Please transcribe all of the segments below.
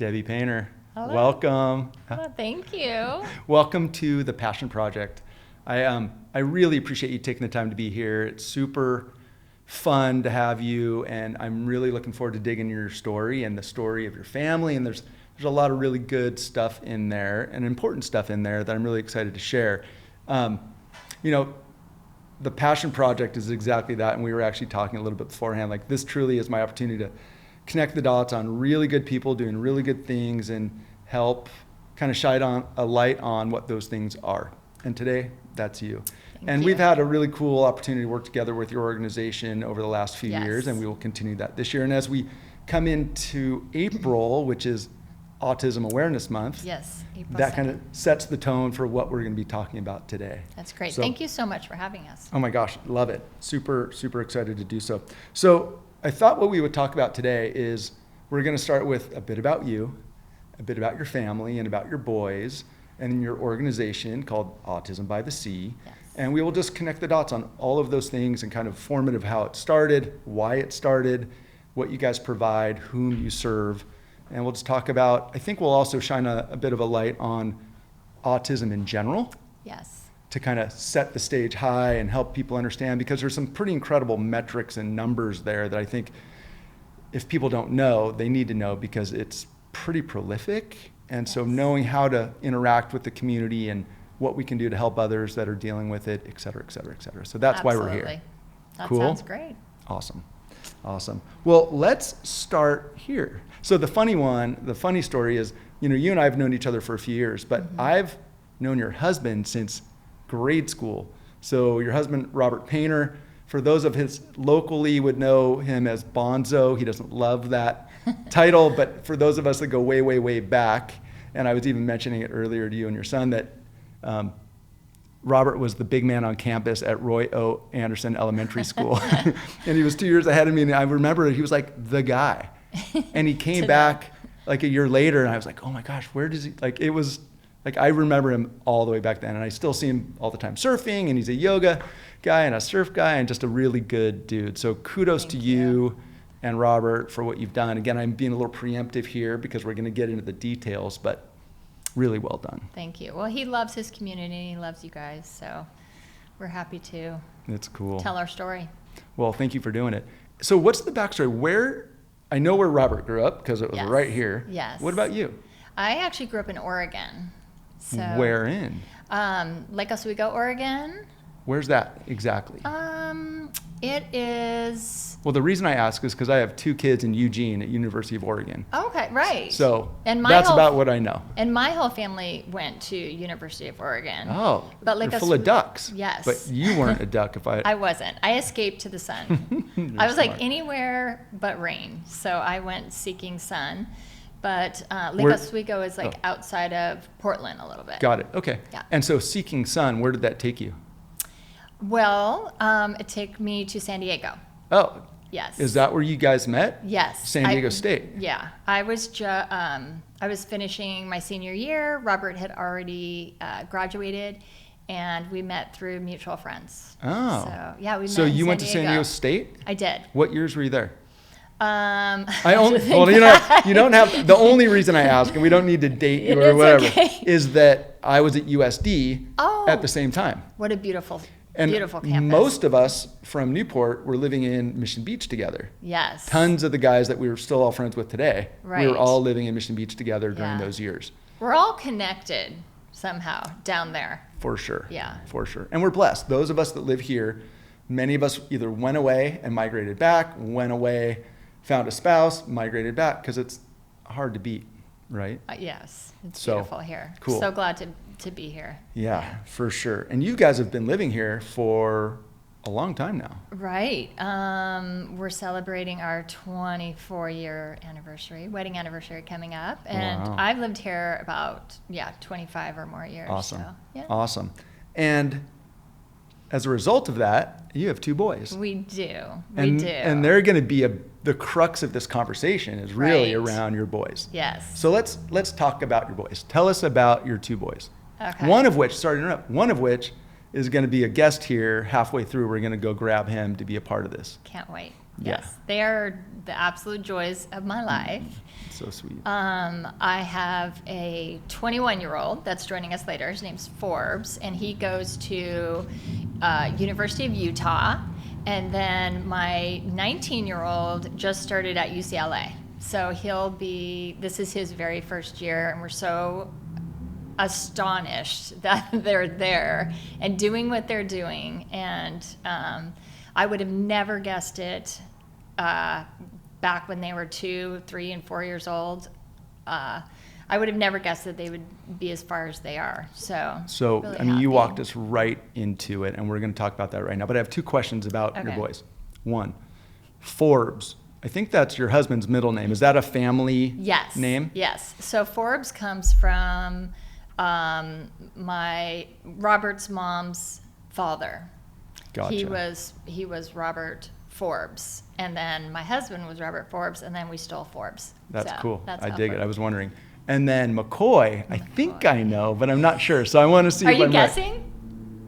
Debbie Painter, Hello. welcome. Well, thank you. Welcome to the Passion Project. I really appreciate you taking the time to be here. It's super fun to have you, and I'm really looking forward to digging your story and the story of your family. And there's a lot of really good stuff in there and important stuff in there that I'm really excited to share. The Passion Project is exactly that, and we were actually talking a little bit beforehand. Like, this truly is my opportunity to connect the dots on really good people doing really good things and help kind of shine a light on what those things are. And today, that's you. Thank you. We've had a really cool opportunity to work together with your organization over the last few Yes. years, and we will continue that this year. And as we come into April, which is Autism Awareness Month, Yes, April that kind 2nd. of sets the tone for what we're going to be talking about today. That's great. So- Thank you so much for having us. Oh my gosh, love it. Super, super excited to do so. So I thought what we would talk about today is we're going to start with a bit about you, a bit about your family and about your boys and your organization called Autism by the Sea. Yes. And we will just connect the dots on all of those things and kind of formative how it started, why it started, what you guys provide, whom you serve. And we'll just talk about, I think we'll also shine a bit of a light on autism in general Yes. to kind of set the stage high and help people understand, because there's some pretty incredible metrics and numbers there that I think if people don't know, they need to know, because it's pretty prolific. And so knowing how to interact with the community and what we can do to help others that are dealing with it, et cetera, et cetera, et cetera. So that's why we're here. Absolutely. That Cool. sounds great. Awesome. Awesome. Well, let's start here. So the funny story is, you and I have known each other for a few years, but I've known your husband since grade school. So your husband, Robert Painter, for those of his locally would know him as Bonzo. He doesn't love that title, but for those of us that go way, way, way back, and I was even mentioning it earlier to you and your son, that Robert was the big man on campus at Roy O. Anderson Elementary School. And he was 2 years ahead of me. And I remember he was like the guy. And he came back like a year later, and I was like, oh my gosh, where does he, like, it was like, I remember him all the way back then. And I still see him all the time surfing, and he's a yoga guy and a surf guy and just a really good dude. So kudos to you and Robert for what you've done. Again, I'm being a little preemptive here because we're going to get into the details, but really well done. Thank you. Well, he loves his community. He loves you guys. So we're happy to It's cool. tell our story. Well, thank you for doing it. So what's the backstory? I know where Robert grew up because it was Yes. right here. Yes. What about you? I actually grew up in Oregon. So, Where in? Lake Oswego, Oregon. Where's that exactly? It is. Well, the reason I ask is because I have two kids in Eugene at University of Oregon. Okay, right. So And that's whole- about what I know. And my whole family went to University of Oregon. Oh, But like you're a full of ducks. Yes. But you weren't a duck if I... I wasn't. I escaped to the sun. You're I was like smart. anywhere but rain. So I went seeking sun. But Lake Where- Oswego is like outside of Portland a little bit. Got it. Okay. Yeah. And so seeking sun, where did that take you? Well, it took me to San Diego. Oh, Yes. is that where you guys met? Yes. San Diego State. Yeah. I was finishing my senior year. Robert had already graduated, and we met through mutual friends. Oh. So yeah, we met. So in you went to San Diego State? I did. What years were you there? I You don't have, the only reason I ask, and we don't need to date you or It's whatever, okay. is that I was at USD Oh. at the same time. What a beautiful, And beautiful campus. most of us from Newport were living in Mission Beach together. Yes. Tons of the guys that we were still all friends with today, we Right. were all living in Mission Beach together during Yeah. those years. We're all connected somehow down there. For sure. Yeah. For sure. And we're blessed. Those of us that live here, many of us either went away and migrated back, went away, found a spouse, migrated back, because it's hard to beat, right? Yes. It's So, beautiful here. cool. So glad to be here. Yeah, for sure. And you guys have been living here for a long time now. Right. We're celebrating our 24-year anniversary, wedding anniversary coming up. And Wow. I've lived here about, 25 or more years. Awesome. So, yeah. Awesome. And as a result of that, you have two boys. We do. And, and they're going to be the crux of this conversation is really Right. around your boys. Yes. So let's talk about your boys. Tell us about your two boys. Okay. One of which is going to be a guest here halfway through. We're going to go grab him to be a part of this. Can't wait. Yeah. Yes, they are the absolute joys of my life. So sweet. I have a 21-year-old that's joining us later. His name's Forbes, and he goes to University of Utah. And then my 19-year-old just started at UCLA. So this is his very first year, and we're so astonished that they're there and doing what they're doing. And I would have never guessed it back when they were 2, 3, and 4 years old. I would have never guessed that they would be as far as they are. So really I mean, you happy. walked us right into it, and we're going to talk about that right now. But I have 2 questions about your Okay. boys. One, Forbes. I think that's your husband's middle name. Is that a family Yes. name? Yes. So Forbes comes from Robert's mom's father. Gotcha. He was Robert Forbes, and then my husband was Robert Forbes, and then we stole Forbes. That's So cool. that's I how dig it. I Forbes- was wondering. And then McCoy, I think I know, but I'm not sure. So I want to see Are if you I'm guessing? right.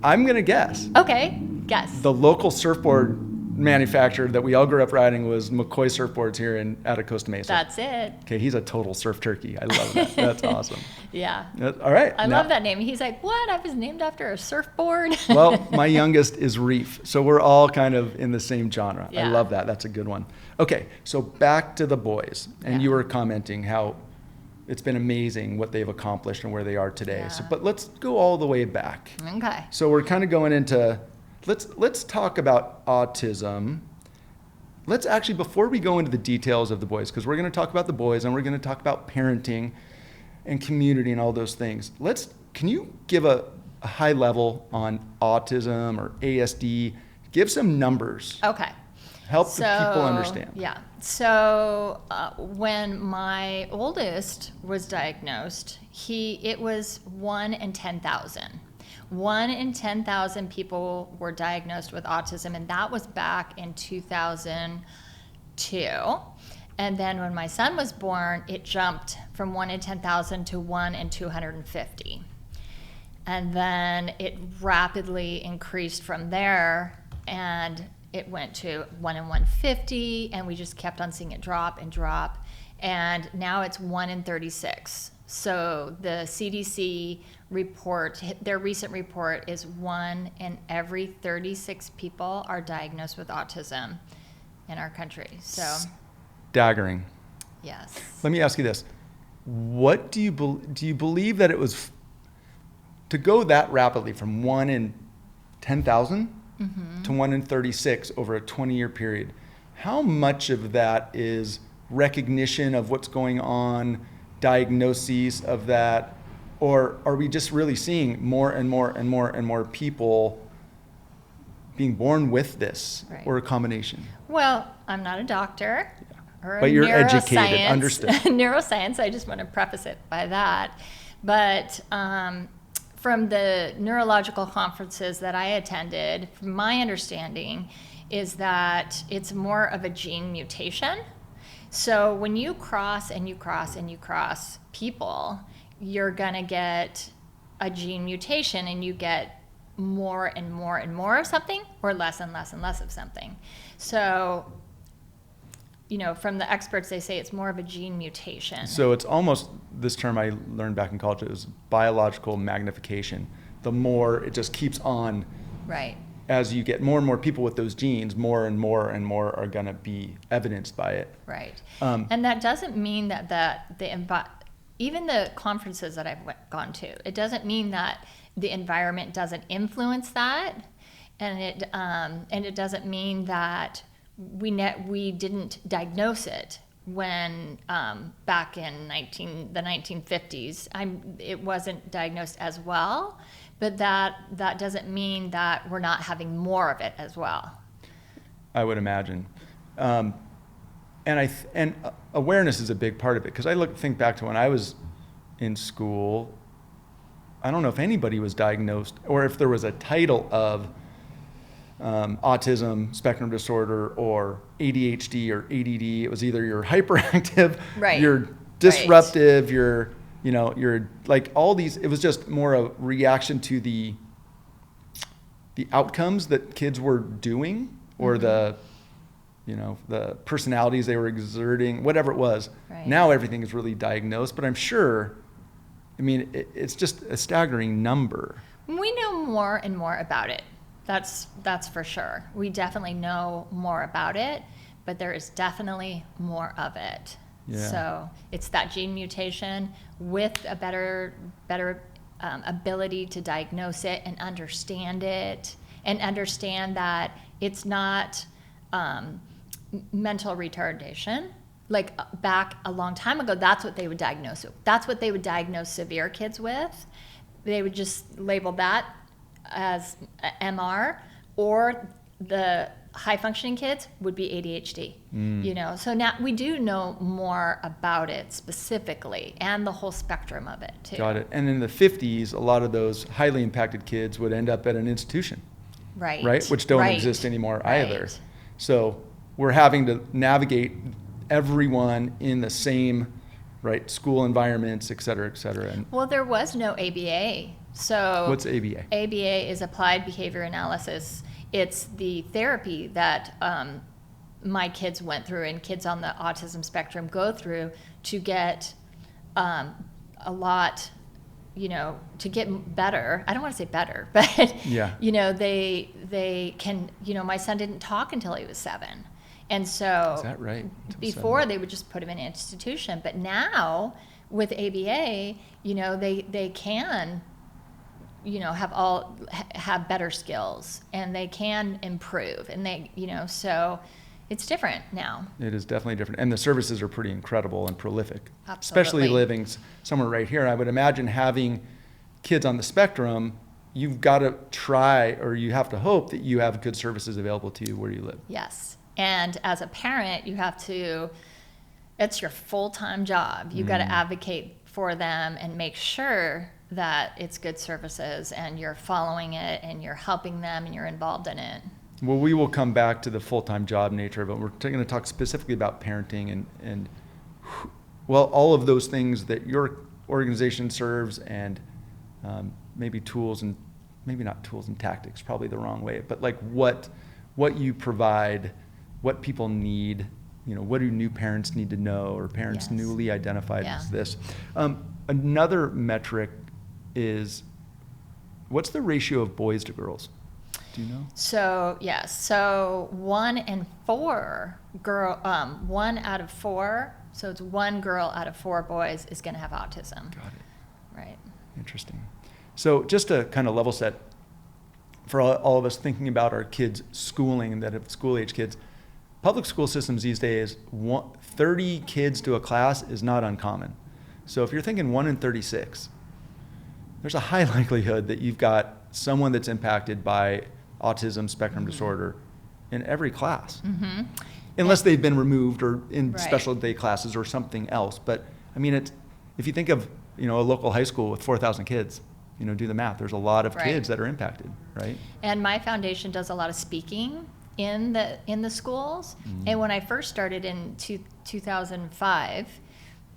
I'm going to guess. Okay, guess. The local surfboard manufacturer that we all grew up riding was McCoy Surfboards here out of Costa Mesa. That's it. Okay, he's a total surf turkey. I love that. That's awesome. Yeah. All right. I now- love that name. He's like, what? I was named after a surfboard? Well, my youngest is Reef, so we're all kind of in the same genre. I Yeah. love that. That's a good one. Okay, so back to the boys, and Yeah. you were commenting how it's been amazing what they've accomplished and where they are today. So, Yeah. but let's go all the way back. Okay. So we're kind of going into let's talk about autism. Let's actually, before we go into the details of the boys, because we're going to talk about the boys and we're going to talk about parenting and community and all those things. Can you give a high level on autism or ASD? Give some numbers. Okay. Help the people understand. Yeah. So when my oldest was diagnosed, it was 1 in 10,000. 1 in 10,000 people were diagnosed with autism, and that was back in 2002. And then when my son was born, it jumped from 1 in 10,000 to 1 in 250. And then it rapidly increased from there, and it went to 1 in 150, and we just kept on seeing it drop and drop. And now it's 1 in 36. So the CDC report, their recent report is 1 in every 36 people are diagnosed with autism in our country. So, Staggering. yes. Let me ask you this. What do you believe that it was to go that rapidly from 1 in 10,000 to 1 in 36 over a 20-year period? How much of that is recognition of what's going on, diagnoses of that, or are we just really seeing more and more and more and more people being born with this, Right. or a combination? Well, I'm not a doctor or But a you're educated, neuroscience- understood. Neuroscience, I just want to preface it by that. But from the neurological conferences that I attended, my understanding is that it's more of a gene mutation. So when you cross and you cross and you cross people, you're going to get a gene mutation, and you get more and more and more of something, or less and less and less of something. So, from the experts, they say it's more of a gene mutation. So it's almost, this term I learned back in college, it was biological magnification. The more it just keeps on, Right. as you get more and more people with those genes, more and more and more are going to be evidenced by it. Right. Um, And that doesn't mean even the conferences that I've gone to, it doesn't mean that the environment doesn't influence that, and it doesn't mean that we didn't diagnose it when back in the 1950s. It wasn't diagnosed as well, but that doesn't mean that we're not having more of it as well. I would imagine. And awareness is a big part of it, because think back to when I was in school. I don't know if anybody was diagnosed, or if there was a title of autism spectrum disorder or ADHD or ADD. It was either you're hyperactive, Right. you're disruptive, you're like all these. It was just more a reaction to the the outcomes that kids were doing, or the personalities they were exerting, whatever it was. Right. Now everything is really diagnosed, but I'm sure, it's just a staggering number. We know more and more about it. That's for sure. We definitely know more about it, but there is definitely more of it. Yeah. So it's that gene mutation with a better ability to diagnose it and understand it, and understand that it's not mental retardation. Like back a long time ago, that's what they would diagnose it. That's what they would diagnose severe kids with. They would just label that as MR, or the high functioning kids would be ADHD. So now we do know more about it specifically, and the whole spectrum of it too. Got it. And in the 50s, a lot of those highly impacted kids would end up at an institution, Right. which don't Right. exist anymore Right. either. So we're having to navigate everyone in the same school environments, et cetera, et cetera. And Well, there was no ABA. So what's ABA? ABA is applied behavior analysis. It's the therapy that my kids went through, and kids on the autism spectrum go through, to get a lot, to get better. I don't want to say better, but Yeah. they can. My son didn't talk until he was 7, and so Is that right? Until before 7. they would just put him in an institution, but now with ABA, they can have better skills, and they can improve, and so it's different now. It is definitely different. And the services are pretty incredible and prolific. Absolutely. Especially living somewhere right here. I would imagine having kids on the spectrum, you've got to try, or you have to hope that you have good services available to you where you live. Yes. And as a parent, you have to, it's your full-time job. You've got to advocate for them and make sure that it's good services, and you're following it, and you're helping them, and you're involved in it. Well, we will come back to the full-time job nature of it. We're going to talk specifically about parenting and all of those things that your organization serves, and maybe tools, and maybe not tools and tactics, probably the wrong way, but like what you provide, what people need, what do new parents need to know, or parents Yes. newly identified Yeah. as this. Another metric is, what's the ratio of boys to girls? Do you know? So, yes. So 1 out of 4, so it's 1 girl out of 4 boys is going to have autism. Got it. Right. Interesting. So just to kind of level set for all of us thinking about our kids' schooling, that have school-age kids, public school systems these days, 30 kids to a class is not uncommon. So if you're thinking 1 in 36, there's a high likelihood that you've got someone that's impacted by autism spectrum disorder in every class. Unless they've been removed, or in Right. special day classes or something else. But if you think of a local high school with 4,000 kids, do the math. There's a lot of Right. kids that are impacted, right? And my foundation does a lot of speaking in the schools. And when I first started in 2005,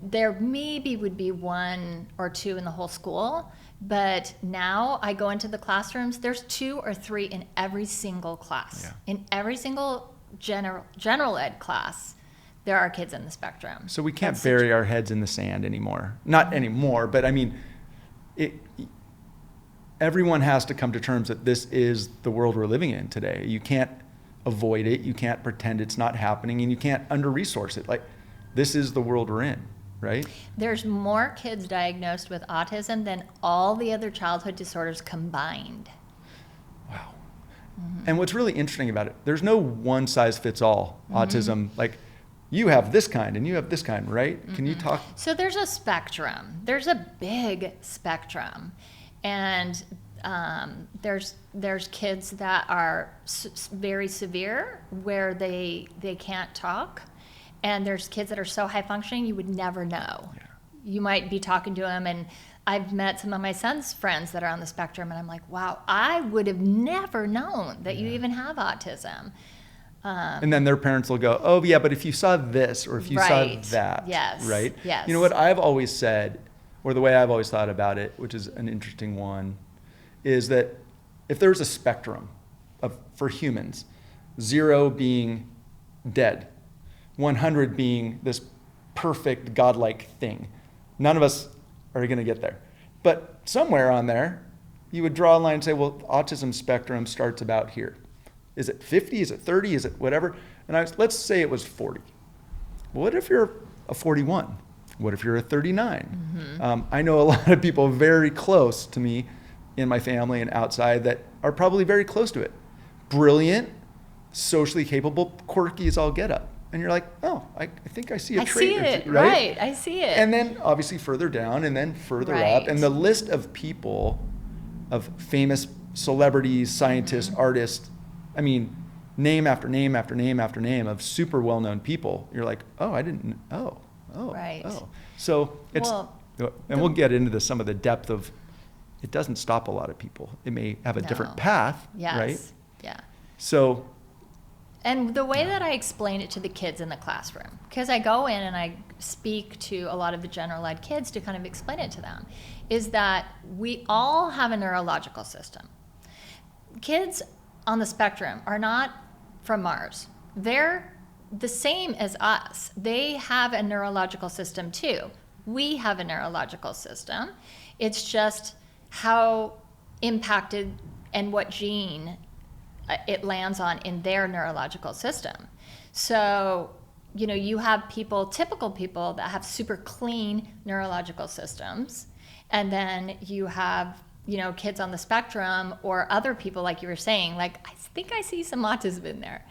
there maybe would be 1 or 2 in the whole school. But now I go into the classrooms, there's 2 or 3 in every single class. Yeah. In every single general ed class, there are kids in the spectrum. So we can't That's bury our heads in the sand anymore. Not anymore, but everyone has to come to terms that this is the world we're living in today. You can't avoid it. You can't pretend it's not happening, and you can't under-resource it. Like, this is the world we're in, right? There's more kids diagnosed with autism than all the other childhood disorders combined. Wow. And what's really interesting about it, there's no one-size-fits-all autism. Like, you have this kind and you have this kind, right? Can you talk? So there's a spectrum. There's a big spectrum. And there's kids that are very severe, where they can't talk. And there's kids that are so high functioning you would never know. Yeah. You might be talking to them, and I've met some of my son's friends that are on the spectrum, and I'm like, wow, I would have never known that you even have autism. And then their parents will go, oh, yeah, but if you saw this, or if you Right. saw that, Yes. right? Yes. You know what I've always said, or the way I've always thought about it, which is an interesting one, is that if there was a spectrum for humans, 0 being dead, 100 being this perfect godlike thing, none of us are going to get there. But somewhere on there, you would draw a line and say, well, autism spectrum starts about here. Is it 50? Is it 30? Is it whatever? And let's say it was 40. Well, what if you're a 41? What if you're a 39? I know a lot of people very close to me in my family and outside that are probably very close to it. Brilliant, socially capable, quirky as all get up. And you're like, oh, I think I see a trait. I see it, right? right? I see it. And then obviously further down and then further Right. up. And the list of people, of famous celebrities, scientists, artists, I mean, name after name after name after name of super well-known people. You're like, oh, I didn't, oh. Right. So it's, Well, and we'll get into some of the depth of, it doesn't stop a lot of people. It may have a different No. path, Yes. right? Yeah. So, And the way that I explain it to the kids in the classroom, because I go in and I speak to a lot of the general ed kids to kind of explain it to them, is that we all have a neurological system. Kids on the spectrum are not from Mars. They're the same as us. They have a neurological system too. We have a neurological system. It's just how impacted and what gene it lands on in their neurological system. So, you know, you have people, typical people that have super clean neurological systems, and then you have, you know, kids on the spectrum or other people, like you were saying, like, I think I see some autism in there,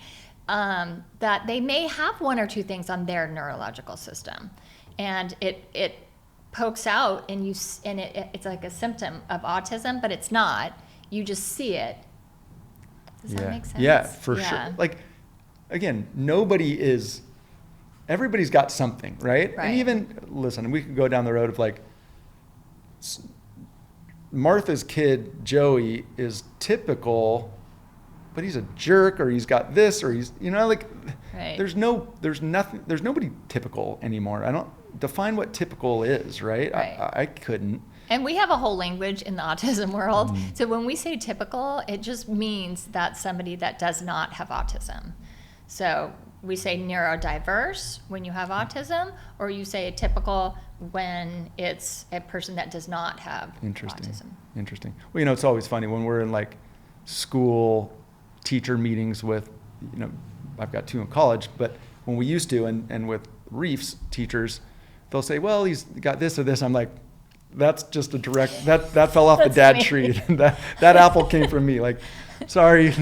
that they may have one or two things on their neurological system, and it pokes out, and it's like a symptom of autism, but it's not. You just see it. Does that make sense? Yeah, for sure. Like, again, everybody's got something, right? Right. And even, listen, we could go down the road of like, Martha's kid, Joey, is typical, but he's a jerk, or he's got this, or he's, you know, like, Right. there's nobody typical anymore. I don't define what typical is, right? Right. I couldn't. And we have a whole language in the autism world. So when we say typical, it just means that somebody that does not have autism. So we say neurodiverse when you have autism, or you say typical when it's a person that does not have autism. Interesting. Well, you know, it's always funny when we're in like school teacher meetings with, you know, I've got 2 in college, but when we used to, and with Reef's teachers, they'll say, well, he's got this or this. I'm like, that's just a direct, that fell off the dad tree. that apple came from me. Like, sorry,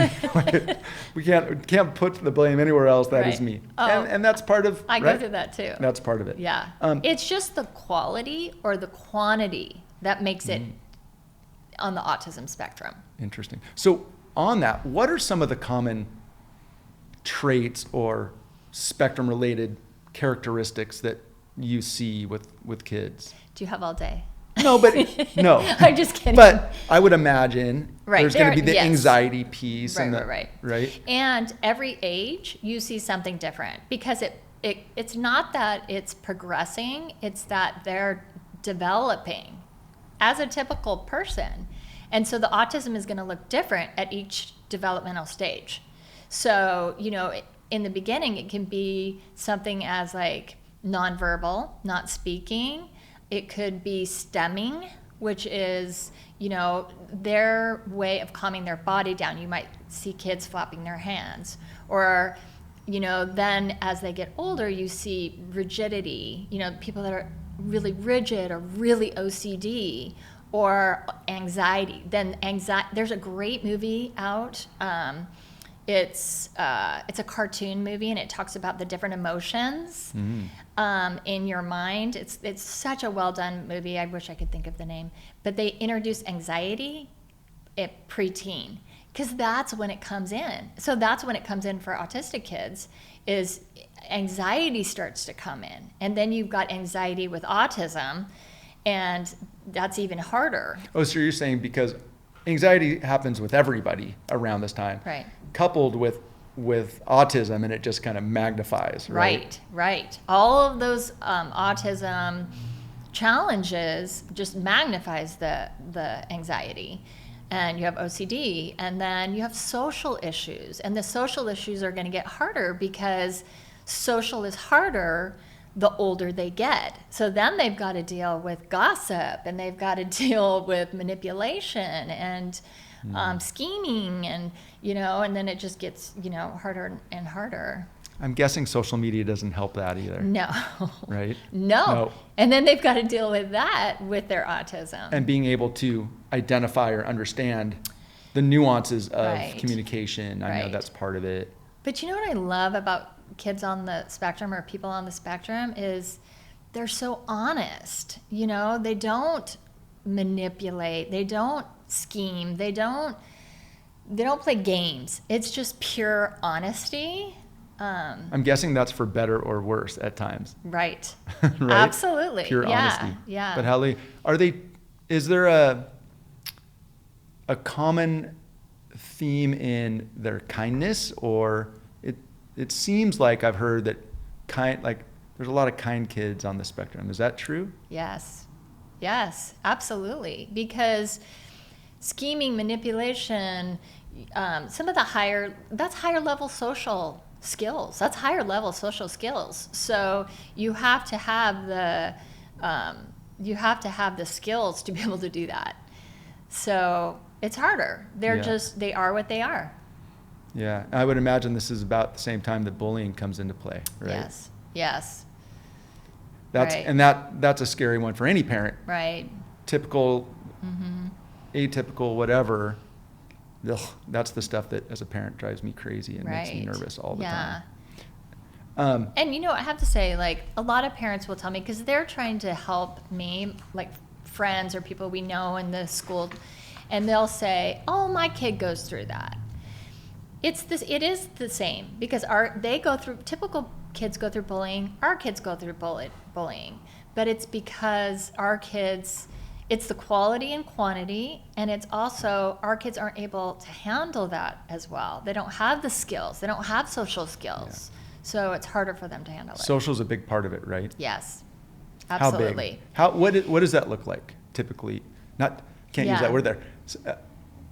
we can't put the blame anywhere else. That is Right. me. Oh, and that's part of, I right? go through that too. That's part of it. Yeah. It's just the quality or the quantity that makes it on the autism spectrum. Interesting. So on that, what are some of the common traits or spectrum related characteristics that you see with kids? Do you have all day? No, but no. I'm just kidding. But I would imagine Right, there's going to be the yes. anxiety piece. Right, and the, right. And every age, you see something different, because it's not that it's progressing, it's that they're developing as a typical person. And so the autism is going to look different at each developmental stage. So, you know, in the beginning, it can be something as like nonverbal, not speaking. It could be stemming, which is, you know, their way of calming their body down. You might see kids flapping their hands. Or, you know, then as they get older, you see rigidity, you know, people that are really rigid or really OCD, or anxiety. Then there's a great movie out. It's a cartoon movie, and it talks about the different emotions in your mind. It's such a well done movie. I wish I could think of the name, but they introduce anxiety at preteen, because that's when it comes in. So that's when it comes in for autistic kids, is anxiety starts to come in, and then you've got anxiety with autism, and that's even harder. Oh, so you're saying because anxiety happens with everybody around this time, Right. coupled with autism, and it just kind of magnifies, right? Right. All of those autism challenges just magnifies the anxiety. and you have OCD, and then you have social issues. And the social issues are going to get harder because social is harder the older they get. So then they've got to deal with gossip, and they've got to deal with manipulation and scheming, and, and then it just gets, harder and harder. I'm guessing social media doesn't help that either. No. Right? No. And then they've got to deal with that with their autism. And being able to identify or understand the nuances of communication. I know that's part of it. But you know what I love about kids on the spectrum, or people on the spectrum, is they're so honest. They don't manipulate. They don't scheme. They don't play games. It's just pure honesty. I'm guessing that's for better or worse at times. Right. Right? Absolutely. Pure honesty. Yeah. But is there a common theme in their kindness, or it seems like I've heard that there's a lot of kind kids on the spectrum. Is that true? Yes, absolutely. Because scheming, manipulation, some of that's higher level social skills. That's higher level social skills. So you have to have the skills to be able to do that. So it's harder. They are what they are. Yeah, I would imagine this is about the same time that bullying comes into play, right? Yes. That's a scary one for any parent. Right. Typical, atypical, whatever. Ugh, that's the stuff that, as a parent, drives me crazy and makes me nervous all the time. And I have to say, a lot of parents will tell me, because they're trying to help me, friends or people we know in the school, and they'll say, "Oh, my kid goes through that." It is the same, because typical kids go through bullying, our kids go through bullying, but it's because our kids, it's the quality and quantity, and it's also our kids aren't able to handle that as well. They don't have the skills. They don't have social skills. Yeah. So it's harder for them to handle it. Social's a big part of it, right? Yes, absolutely. How big? What does that look like typically? Can't use that word there.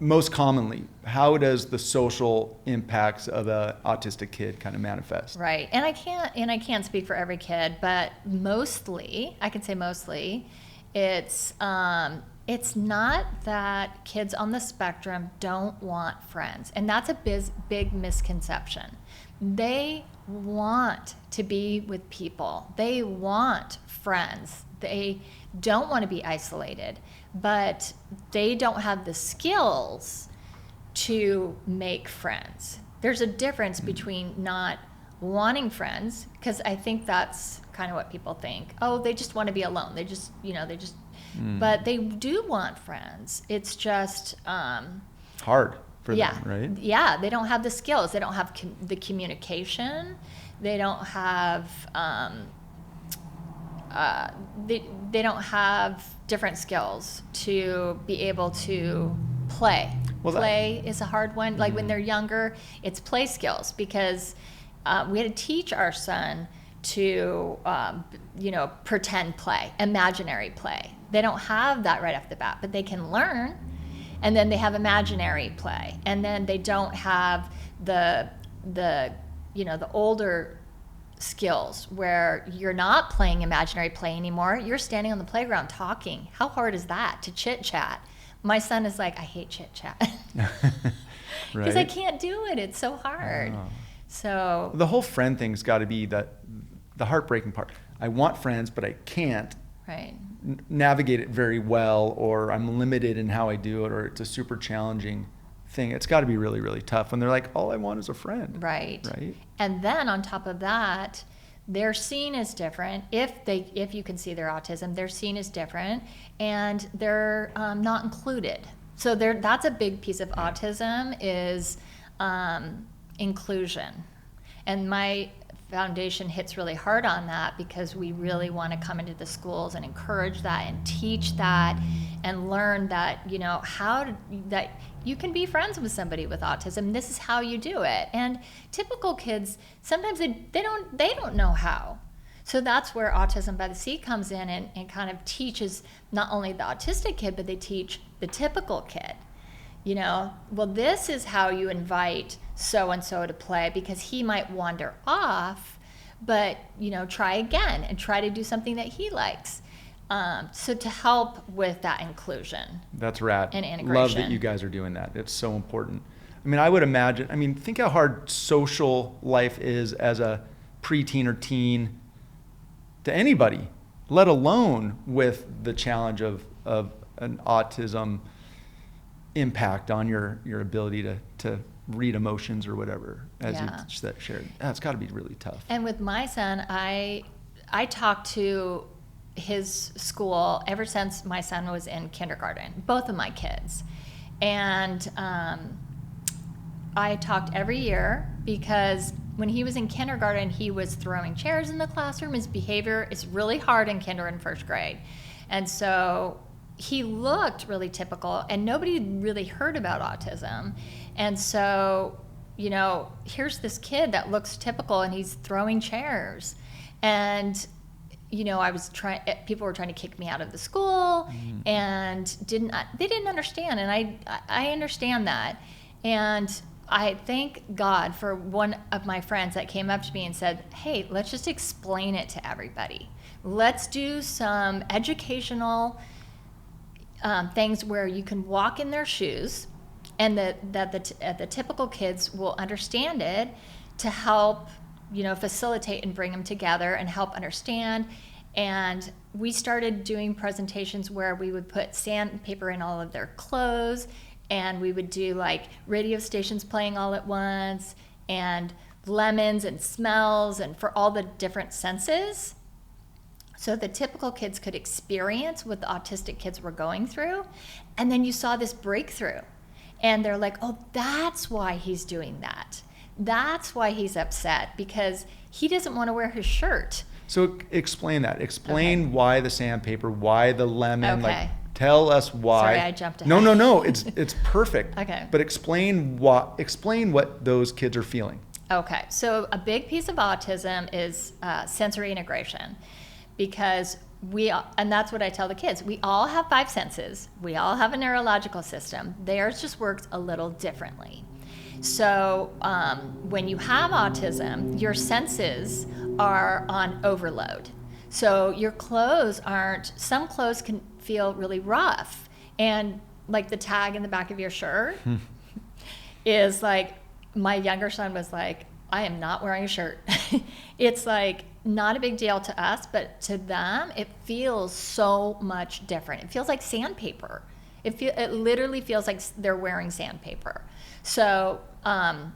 Most commonly, how does the social impacts of an autistic kid kind of manifest? Right, and I can't speak for every kid, but mostly, I can say mostly, it's not that kids on the spectrum don't want friends, and that's a big misconception. They want to be with people. They want friends. They don't want to be isolated, but they don't have the skills to make friends. There's a difference between not wanting friends, because I think that's kind of what people think. Oh, they just want to be alone. But they do want friends. It's just hard for them, right? Yeah, they don't have the skills. They don't have the communication. They don't have they don't have different skills to be able to play. Play is a hard one. Like when they're younger, it's play skills, because we had to teach our son to, pretend play, imaginary play. They don't have that right off the bat, but they can learn. And then they have imaginary play. And then they don't have the older skills where you're not playing imaginary play anymore. You're standing on the playground talking. How hard is that to chit chat? My son is like, I hate chit chat. Because I can't do it. It's so hard. Oh. So the whole friend thing's got to be the heartbreaking part. I want friends, but I can't navigate it very well, or I'm limited in how I do it, or it's a super challenging thing. It's got to be really, really tough when they're like, all I want is a friend. Right. And then on top of that, they're seen as different. If you can see their autism, they're seen as different, and they're not included. So that's a big piece of autism is inclusion. And my foundation hits really hard on that, because we really want to come into the schools and encourage that and teach that and learn that, that you can be friends with somebody with autism. This is how you do it. And typical kids, sometimes they don't know how. So that's where Autism by the Sea comes in and kind of teaches not only the autistic kid, but they teach the typical kid. well, this is how you invite so-and-so to play because he might wander off, but, try again and try to do something that he likes. So to help with that inclusion. That's rad. And integration. Love that you guys are doing that. It's so important. I would imagine, think how hard social life is as a preteen or teen to anybody, let alone with the challenge of an autism impact on your ability to read emotions or whatever, as you shared. It's got to be really tough. And with my son, I talked to his school ever since my son was in kindergarten, both of my kids. And I talked every year because when he was in kindergarten, he was throwing chairs in the classroom. His behavior is really hard in kinder and first grade. And so he looked really typical, and nobody really heard about autism. And so, here's this kid that looks typical, and he's throwing chairs. And, people were trying to kick me out of the school, and they didn't understand. And I understand that. And I thank God for one of my friends that came up to me and said, hey, let's just explain it to everybody. Let's do some educational things where you can walk in their shoes, and that the typical kids will understand it, to help, facilitate and bring them together and help understand. And we started doing presentations where we would put sandpaper in all of their clothes, and we would do like radio stations playing all at once, and lemons and smells, and for all the different senses. So the typical kids could experience what the autistic kids were going through. And then you saw this breakthrough. And they're like, oh, that's why he's doing that. That's why he's upset, because he doesn't want to wear his shirt. So explain that. Explain why the sandpaper, why the lemon. Okay. Tell us why. Sorry, I jumped ahead. No. It's perfect. Okay. But explain what those kids are feeling. Okay. So a big piece of autism is sensory integration. Because and that's what I tell the kids, we all have 5 senses. We all have a neurological system. Theirs just works a little differently. So when you have autism, your senses are on overload. So your clothes some clothes can feel really rough. And like the tag in the back of your shirt is like, my younger son was like, I am not wearing a shirt. It's like, not a big deal to us, but to them, it feels so much different. It feels like sandpaper. It literally feels like they're wearing sandpaper. So, and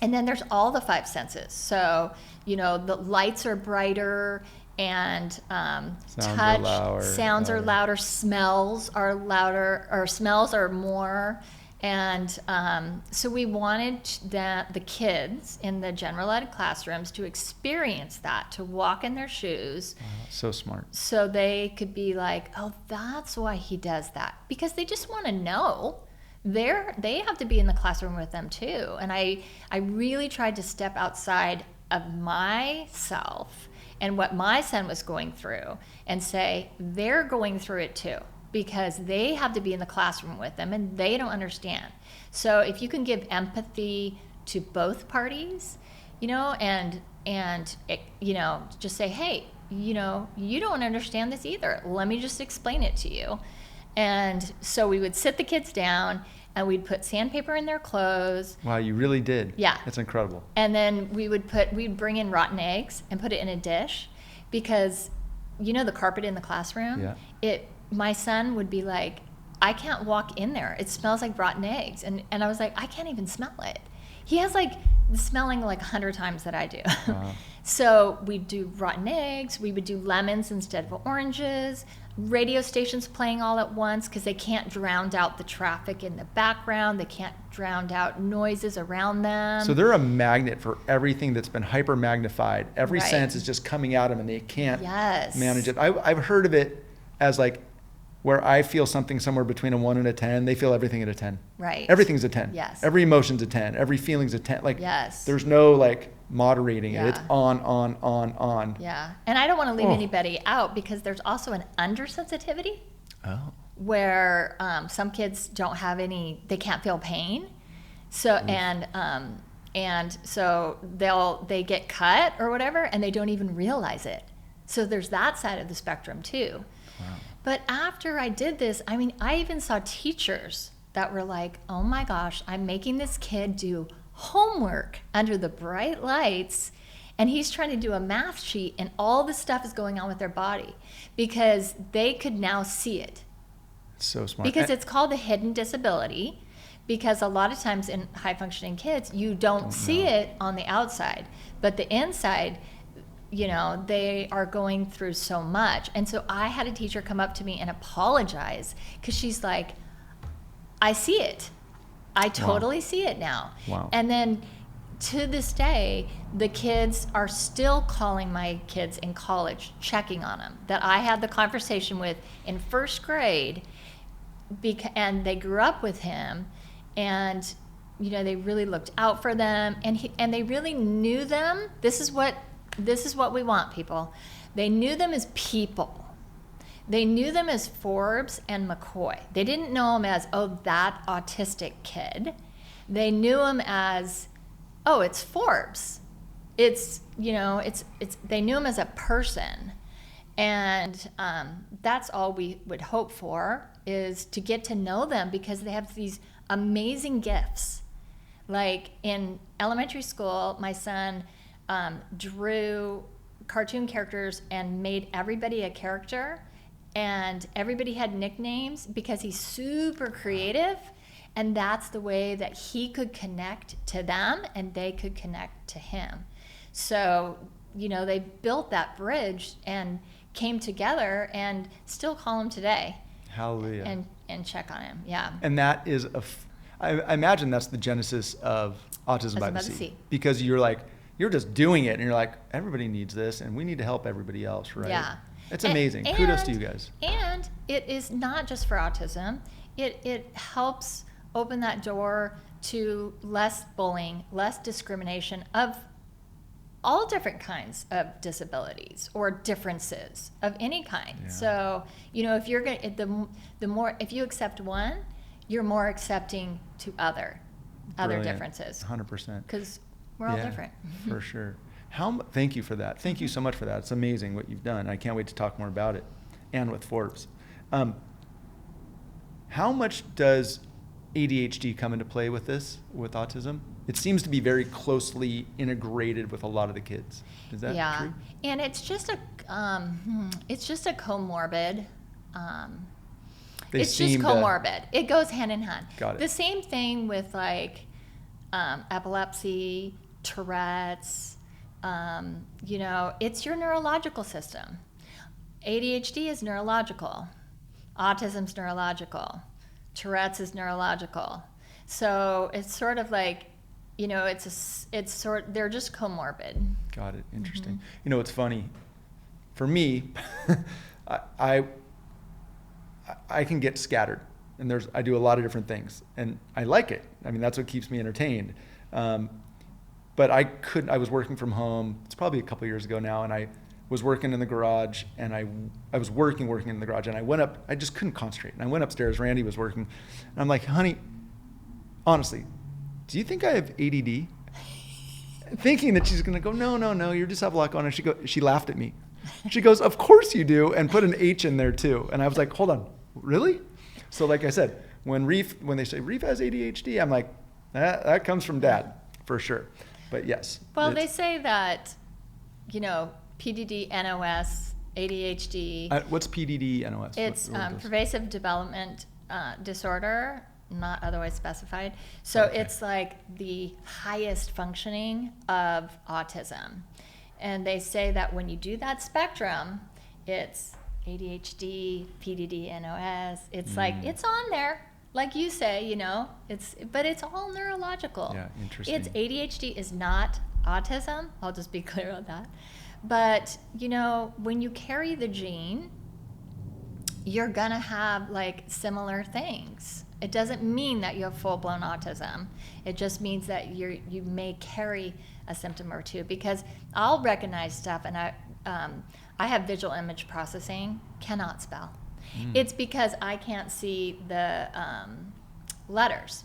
then there's all the 5 senses. So, the lights are brighter, and sounds are louder, smells are louder, or smells are more. And so we wanted the kids in the general ed classrooms to experience that, to walk in their shoes. Wow, so smart. So they could be like, oh, that's why he does that. Because they just want to know. They have to be in the classroom with them too. And I really tried to step outside of myself and what my son was going through and say, they're going through it too. Because they have to be in the classroom with them, and they don't understand. So if you can give empathy to both parties, and just say, hey, you don't understand this either. Let me just explain it to you. And so we would sit the kids down, and we'd put sandpaper in their clothes. Wow, you really did. Yeah. That's incredible. And then we'd bring in rotten eggs and put it in a dish, because the carpet in the classroom, my son would be like, I can't walk in there. It smells like rotten eggs. And I was like, I can't even smell it. He has like smelling like 100 times that I do. Wow. So we'd do rotten eggs. We would do lemons instead of oranges. Radio stations playing all at once, because they can't drown out the traffic in the background. They can't drown out noises around them. So they're a magnet for everything that's been hyper magnified. Every sense is just coming at them, and they can't manage it. I've heard of it as like, where I feel something somewhere between a 1 and a 10, they feel everything at a 10. Right. Everything's a 10. Yes. Every emotion's a 10. Every feeling's a 10. Like, yes. There's no like moderating it. It's on. Yeah. And I don't want to leave anybody out, because there's also an undersensitivity. Oh. where some kids don't have any, they can't feel pain. So, and so they get cut or whatever, and they don't even realize it. So there's that side of the spectrum too. Wow. But after I did this, I mean, I even saw teachers that were like, oh my gosh, I'm making this kid do homework under the bright lights, and he's trying to do a math sheet, and all this stuff is going on with their body because they could now see it. So smart. Because it's called a hidden disability, because a lot of times in high functioning kids, you don't see it on the outside, but the inside, you know, they are going through so much. And so I had a teacher come up to me and apologize because she's like, I see it. I totally see it now. Wow. And then to this day, the kids are still calling my kids in college, checking on them, that I had the conversation with in first grade, and they grew up with him, and you know, they really looked out for them, and they really knew them. This is what we want, people. They knew them as people. They knew them as Forbes and McCoy. They didn't know them as, oh, that autistic kid. They knew them as, oh, it's Forbes. It's, you know, it's they knew him as a person. And that's all we would hope for, is to get to know them, because they have these amazing gifts. Like in elementary school, my son drew cartoon characters and made everybody a character, and everybody had nicknames because he's super creative, and that's the way that he could connect to them and they could connect to him. So, you know, they built that bridge and came together and still call him today. Hallelujah. And check on him, yeah. And that is I imagine that's the genesis of Autism by the Sea. Because you're just doing it, and you're like, everybody needs this, and we need to help everybody else, right? Yeah. It's amazing. Kudos to you guys. And it is not just for autism. It helps open that door to less bullying, less discrimination of all different kinds of disabilities or differences of any kind. Yeah. So, you know, if you're going, the more, if you accept one, you're more accepting to other Brilliant. Differences. 100%. Because we're all different. For sure. Thank you for that. Thank you so much for that. It's amazing what you've done. I can't wait to talk more about it, and with Forbes. How much does ADHD come into play with this, with autism? It seems to be very closely integrated with a lot of the kids. Is that true? And it's just a comorbid. It's just comorbid. It goes hand in hand. Got it. The same thing with like epilepsy, Tourette's. You know, it's your neurological system. ADHD is neurological. Autism's neurological. Tourette's is neurological. So it's sort of like, you know, they're just comorbid. Got it. Interesting. You know, it's funny. For me, I can get scattered, and I do a lot of different things, and I like it. I mean, that's what keeps me entertained. But I was working from home. It's probably a couple years ago now, and I was working in the garage, and I was working in the garage, and I went up. I just couldn't concentrate, and I went upstairs. Randy was working, and I'm like, honey, honestly, do you think I have ADD? Thinking that she's gonna go, no, you just have a lot going on. She laughed at me. She goes, of course you do, and put an H in there too. And I was like, hold on, really? So like I said, when they say Reef has ADHD, I'm like, that comes from Dad, for sure. But yes. Well, they say that, you know, PDD, NOS, ADHD. What's PDD, NOS? It's pervasive development disorder, not otherwise specified. So it's like the highest functioning of autism. And they say that when you do that spectrum, it's ADHD, PDD, NOS. It's like, it's on there. Like you say, you know, but it's all neurological. Yeah, interesting. It's ADHD is not autism. I'll just be clear on that. But, you know, when you carry the gene, you're gonna have like similar things. It doesn't mean that you have full-blown autism. It just means that you may carry a symptom or two, because I'll recognize stuff, and I have visual image processing, cannot spell. It's because I can't see the letters.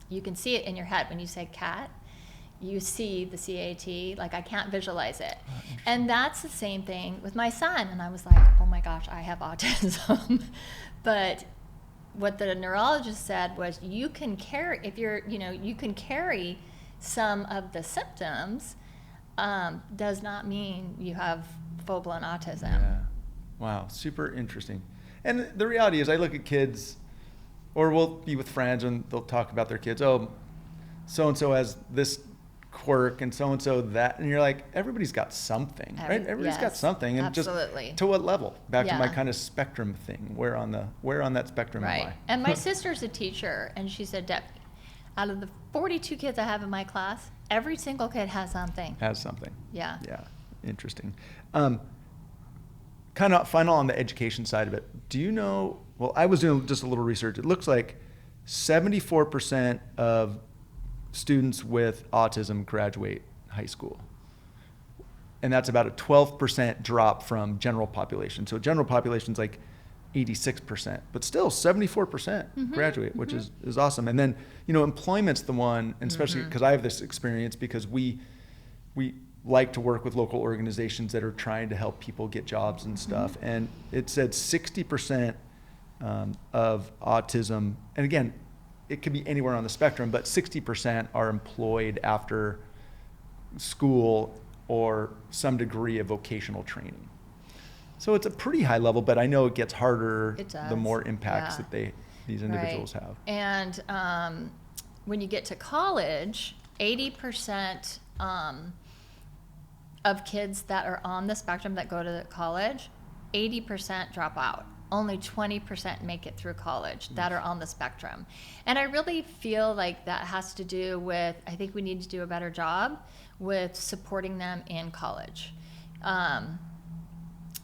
You can see it in your head when you say cat. You see the CAT, like I can't visualize it. And that's the same thing with my son. And I was like, oh my gosh, I have autism. But what the neurologist said was you can carry, if you're, you can carry some of the symptoms, does not mean you have full-blown autism. Yeah. Wow, super interesting. And the reality is I look at kids, or we'll be with friends and they'll talk about their kids. Oh, so-and-so has this quirk and so that, and you're like, everybody's got something, right? Everybody's got something. And absolutely. Just to what level? Back to my kind of spectrum thing. Where on that spectrum am I? And my sister's a teacher, and she said, Deb, out of the 42 kids I have in my class, every single kid has something. Yeah. Yeah, interesting. Kind of final on the education side of it. Do you know, well, I was doing just a little research. It looks like 74% of students with autism graduate high school. And that's about a 12% drop from general population. So general population is like 86%, but still 74% graduate, which is awesome. And then, employment's the one, and especially because I have this experience because we like to work with local organizations that are trying to help people get jobs and stuff. And it said 60% of autism, and again, it could be anywhere on the spectrum, but 60% are employed after school or some degree of vocational training. So it's a pretty high level, but I know it gets harder the more impacts that these individuals have. And when you get to college, 80% of kids that are on the spectrum that go to college, 80% drop out. Only 20% make it through college that are on the spectrum. And I really feel like that has to do with, I think we need to do a better job with supporting them in college.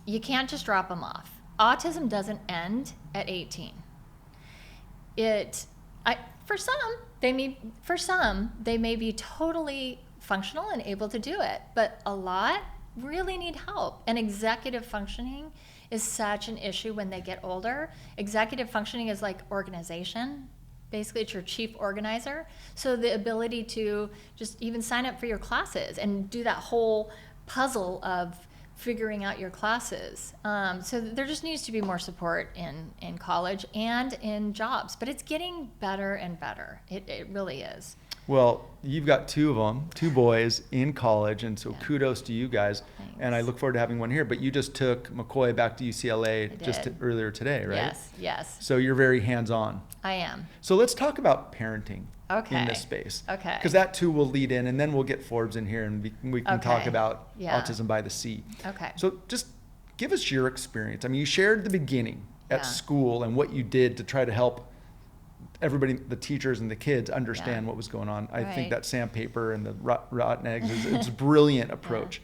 You can't just drop them off. Autism doesn't end at 18. For some, they may be totally functional and able to do it, but a lot really need help. And executive functioning is such an issue when they get older. Executive functioning is like organization. Basically, it's your chief organizer. So the ability to just even sign up for your classes and do that whole puzzle of figuring out your classes. So there just needs to be more support in college and in jobs. But it's getting better and better. It really is. Well, you've got two of them, two boys in college, and so kudos to you guys. Thanks. And I look forward to having one here. But you just took McCoy back to UCLA earlier today, right? Yes. So you're very hands-on. I am. So let's talk about parenting in this space. Okay. Because that too will lead in, and then we'll get Forbes in here, and we can talk about Autism by the Sea. Okay. So just give us your experience. I mean, you shared the beginning at school and what you did to try to help everybody, the teachers and the kids, understand what was going on. I think that sandpaper and the rotten eggs it's a brilliant approach.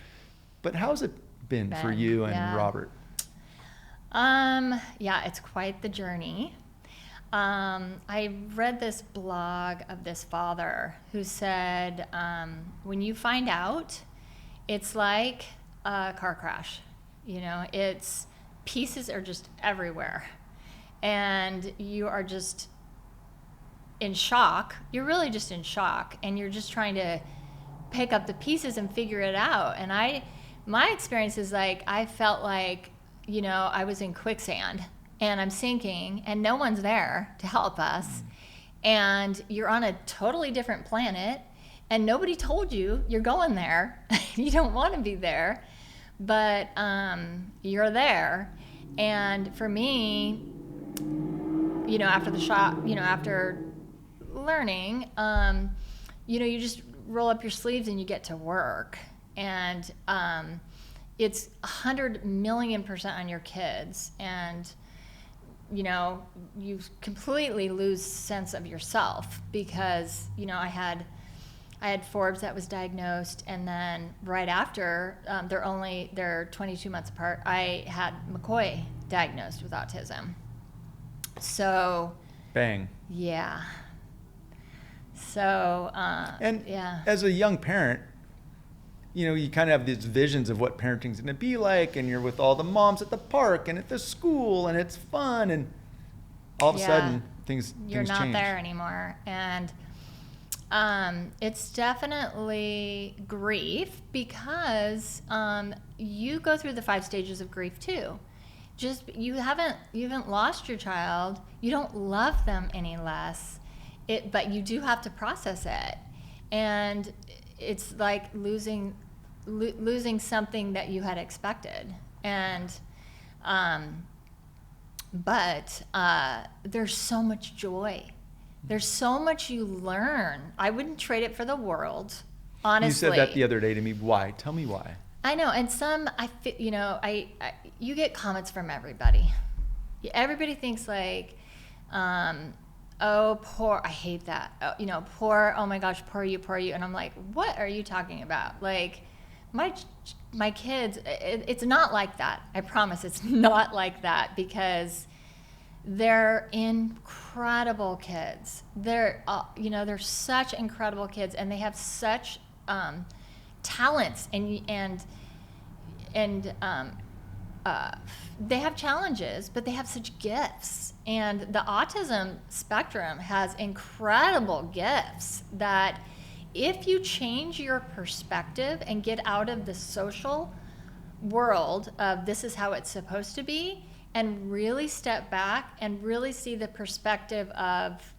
But how's it been for you and Robert? It's quite the journey. I read this blog of this father who said, when you find out, it's like a car crash. It's pieces are just everywhere. And you are just in shock. You're really just in shock, and you're just trying to pick up the pieces and figure it out. And my experience is like, I felt like, I was in quicksand and I'm sinking and no one's there to help us. And you're on a totally different planet and nobody told you you're going there. You don't want to be there, but you're there. And for me, after the shock, after learning, you just roll up your sleeves and you get to work. And it's 100 million% on your kids. And, you completely lose sense of yourself because, I had Forbes that was diagnosed, and then right after, they're 22 months apart, I had McCoy diagnosed with autism. So. Bang. Yeah. So, as a young parent, you know, you kind of have these visions of what parenting's going to be like, and you're with all the moms at the park and at the school, and it's fun, and all of a sudden you're not change. there anymore. And it's definitely grief, because you go through the 5 stages of grief too. Just you haven't lost your child. You don't love them any less. But you do have to process it, and it's like losing something that you had expected. And but there's so much joy. There's so much you learn. I wouldn't trade it for the world, honestly. You said that the other day to me. Why? Tell me why. I know, and you get comments from everybody. Everybody thinks like, oh, poor, I hate that. Oh, you know, poor, oh my gosh, poor you. And I'm like, what are you talking about? Like, my kids, it's not like that. I promise it's not like that, because they're incredible kids. They're such incredible kids, and they have such talents, and they have challenges, but they have such gifts. And the autism spectrum has incredible gifts that if you change your perspective and get out of the social world of this is how it's supposed to be, and really step back and really see the perspective of,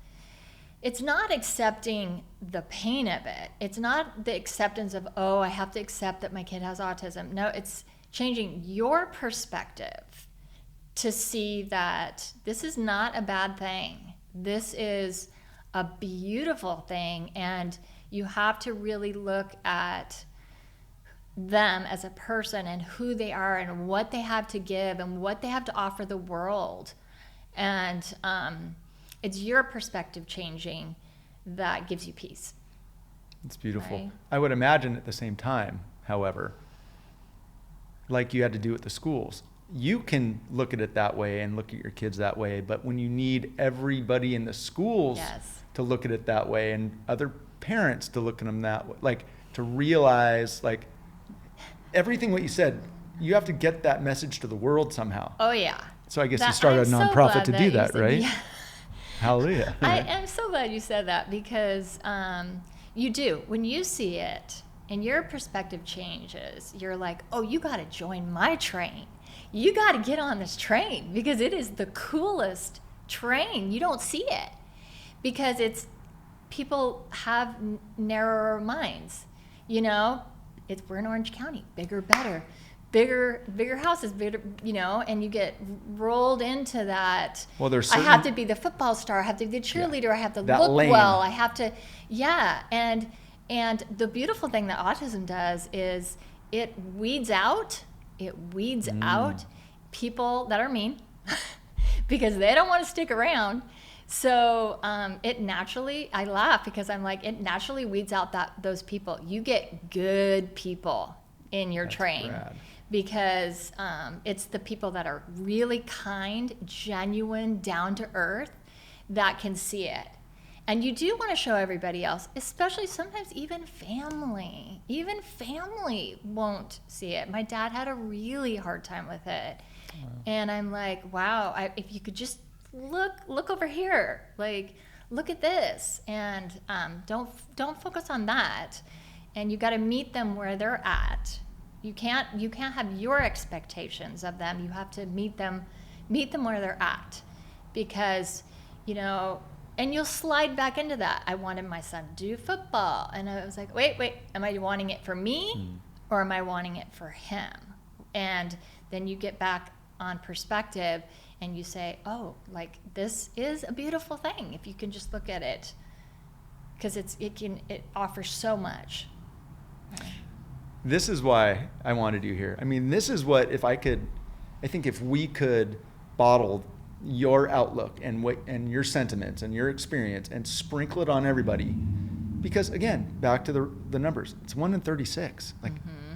it's not accepting the pain of it. It's not the acceptance of, oh, I have to accept that my kid has autism. No, it's changing your perspective to see that this is not a bad thing. This is a beautiful thing, and you have to really look at them as a person and who they are and what they have to give and what they have to offer the world. And it's your perspective changing that gives you peace. It's beautiful. Right? I would imagine at the same time, however, like you had to do at the schools, you can look at it that way and look at your kids that way, but when you need everybody in the schools to look at it that way, and other parents to look at them that way, like to realize, like everything what you said, you have to get that message to the world somehow. Oh yeah. So I guess you started a nonprofit to do that, right? Yeah. Hallelujah. I am so glad you said that, because you do. When you see it and your perspective changes, you're like, oh, you got to join my train. You got to get on this train, because it is the coolest train. You don't see it because people have narrower minds. You know, we're in Orange County, bigger, better, bigger houses, bigger, you know, and you get rolled into that. Well, there's I have to be the football star. I have to be the cheerleader. I have to that look lane. well. I have to, and the beautiful thing that autism does is it weeds out people that are mean because they don't want to stick around. So it naturally, I laugh because I'm like, it naturally weeds out those people. You get good people in your train. Rad. Because it's the people that are really kind, genuine, down to earth that can see it. And you do want to show everybody else, especially sometimes even family. Even family won't see it. My dad had a really hard time with it. Wow. And I'm like, wow, if you could just look over here, like, look at this, and don't focus on that. And you got to meet them where they're at. You can't have your expectations of them. You have to meet them where they're at, because, you know, and you'll slide back into that. I wanted my son to do football, and I was like, wait, am I wanting it for me or am I wanting it for him? And then you get back on perspective and you say, oh, like, this is a beautiful thing if you can just look at it, because it offers so much. Right. This is why I wanted you here. I mean, this is what, I think if we could bottle your outlook and your sentiments and your experience and sprinkle it on everybody, because again, back to the numbers, it's 1 in 36. Like,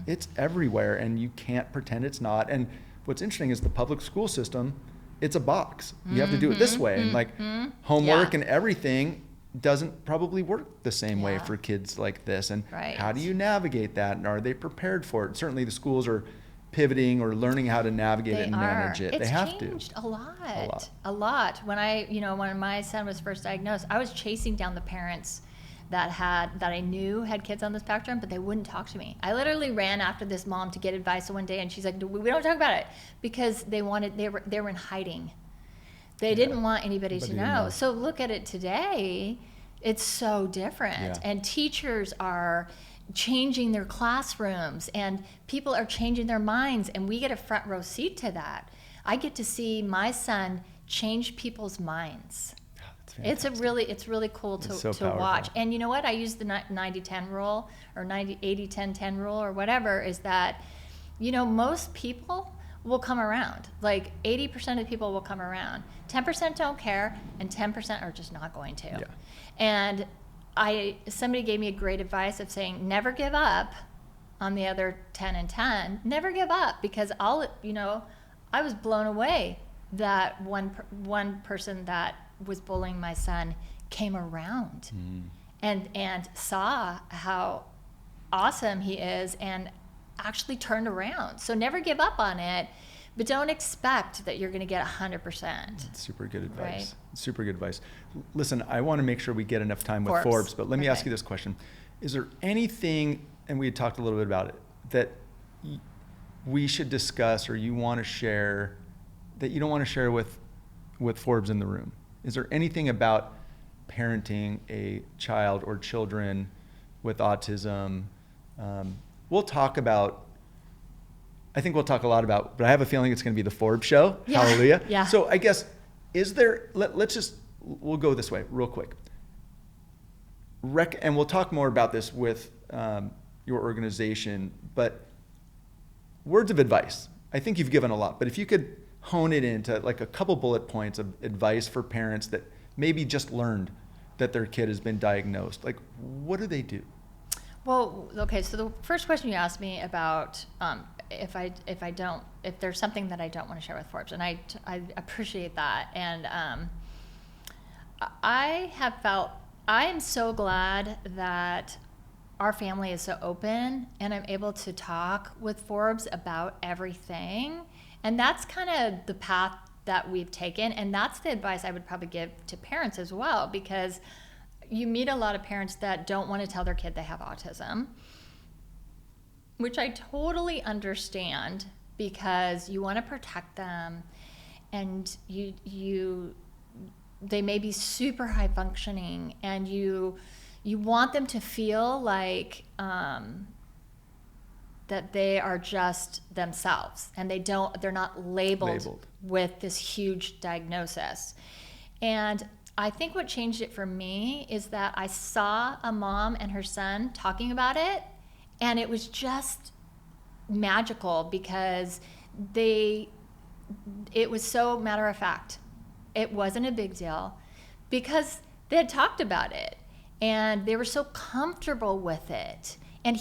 it's everywhere, and you can't pretend it's not. And what's interesting is the public school system, it's a box. You have to do it this way, and like homework and everything, doesn't probably work the same way Yeah. for kids like this. And Right. how do you navigate that? And are they prepared for it? Certainly the schools are pivoting or learning how to navigate it and manage it. It's They have to. changed a lot. A lot. A lot. When my son was first diagnosed, I was chasing down the parents that I knew had kids on the spectrum, but they wouldn't talk to me. I literally ran after this mom to get advice one day, and she's like, "We don't talk about it," because they were in hiding. They didn't want anybody to know. So look at it today. It's so different. Yeah. And teachers are changing their classrooms, and people are changing their minds, and we get a front row seat to that. I get to see my son change people's minds. It's really cool to powerful. watch. And you know what? I use the 90-10 rule, or 80-10-10 rule, or whatever, is that, most people will come around. Like 80% of people will come around. 10% don't care, and 10% are just not going to. Yeah. And somebody gave me a great advice of saying, never give up on the other 10 and 10. Never give up, because I was blown away that one person that was bullying my son came around and saw how awesome he is and actually turned around. So never give up on it, but don't expect that you're going to get 100%. Super good advice. Right. Super good advice. Listen, I want to make sure we get enough time with Forbes, but let me ask you this question. Is there anything, and we had talked a little bit about it, that we should discuss or you want to share that you don't want to share with Forbes in the room? Is there anything about parenting a child or children with autism? We'll talk a lot about, but I have a feeling it's going to be the Forbes Show. Yeah. Hallelujah. Yeah. So I guess, we'll go this way real quick. And we'll talk more about this with your organization, but words of advice. I think you've given a lot, but if you could hone it into like a couple bullet points of advice for parents that maybe just learned that their kid has been diagnosed, like what do they do? Well, okay, so the first question you asked me about if there's something that I don't want to share with Forbes, and I appreciate that. And I am so glad that our family is so open and I'm able to talk with Forbes about everything. And that's kind of the path that we've taken. And that's the advice I would probably give to parents as well, because you meet a lot of parents that don't want to tell their kid they have autism, which I totally understand, because you want to protect them, and they may be super high functioning, and you want them to feel like that they are just themselves, and they're not labeled with this huge diagnosis. And I think what changed it for me is that I saw a mom and her son talking about it, and it was just magical, because it was so matter of fact. It wasn't a big deal, because they had talked about it and they were so comfortable with it. And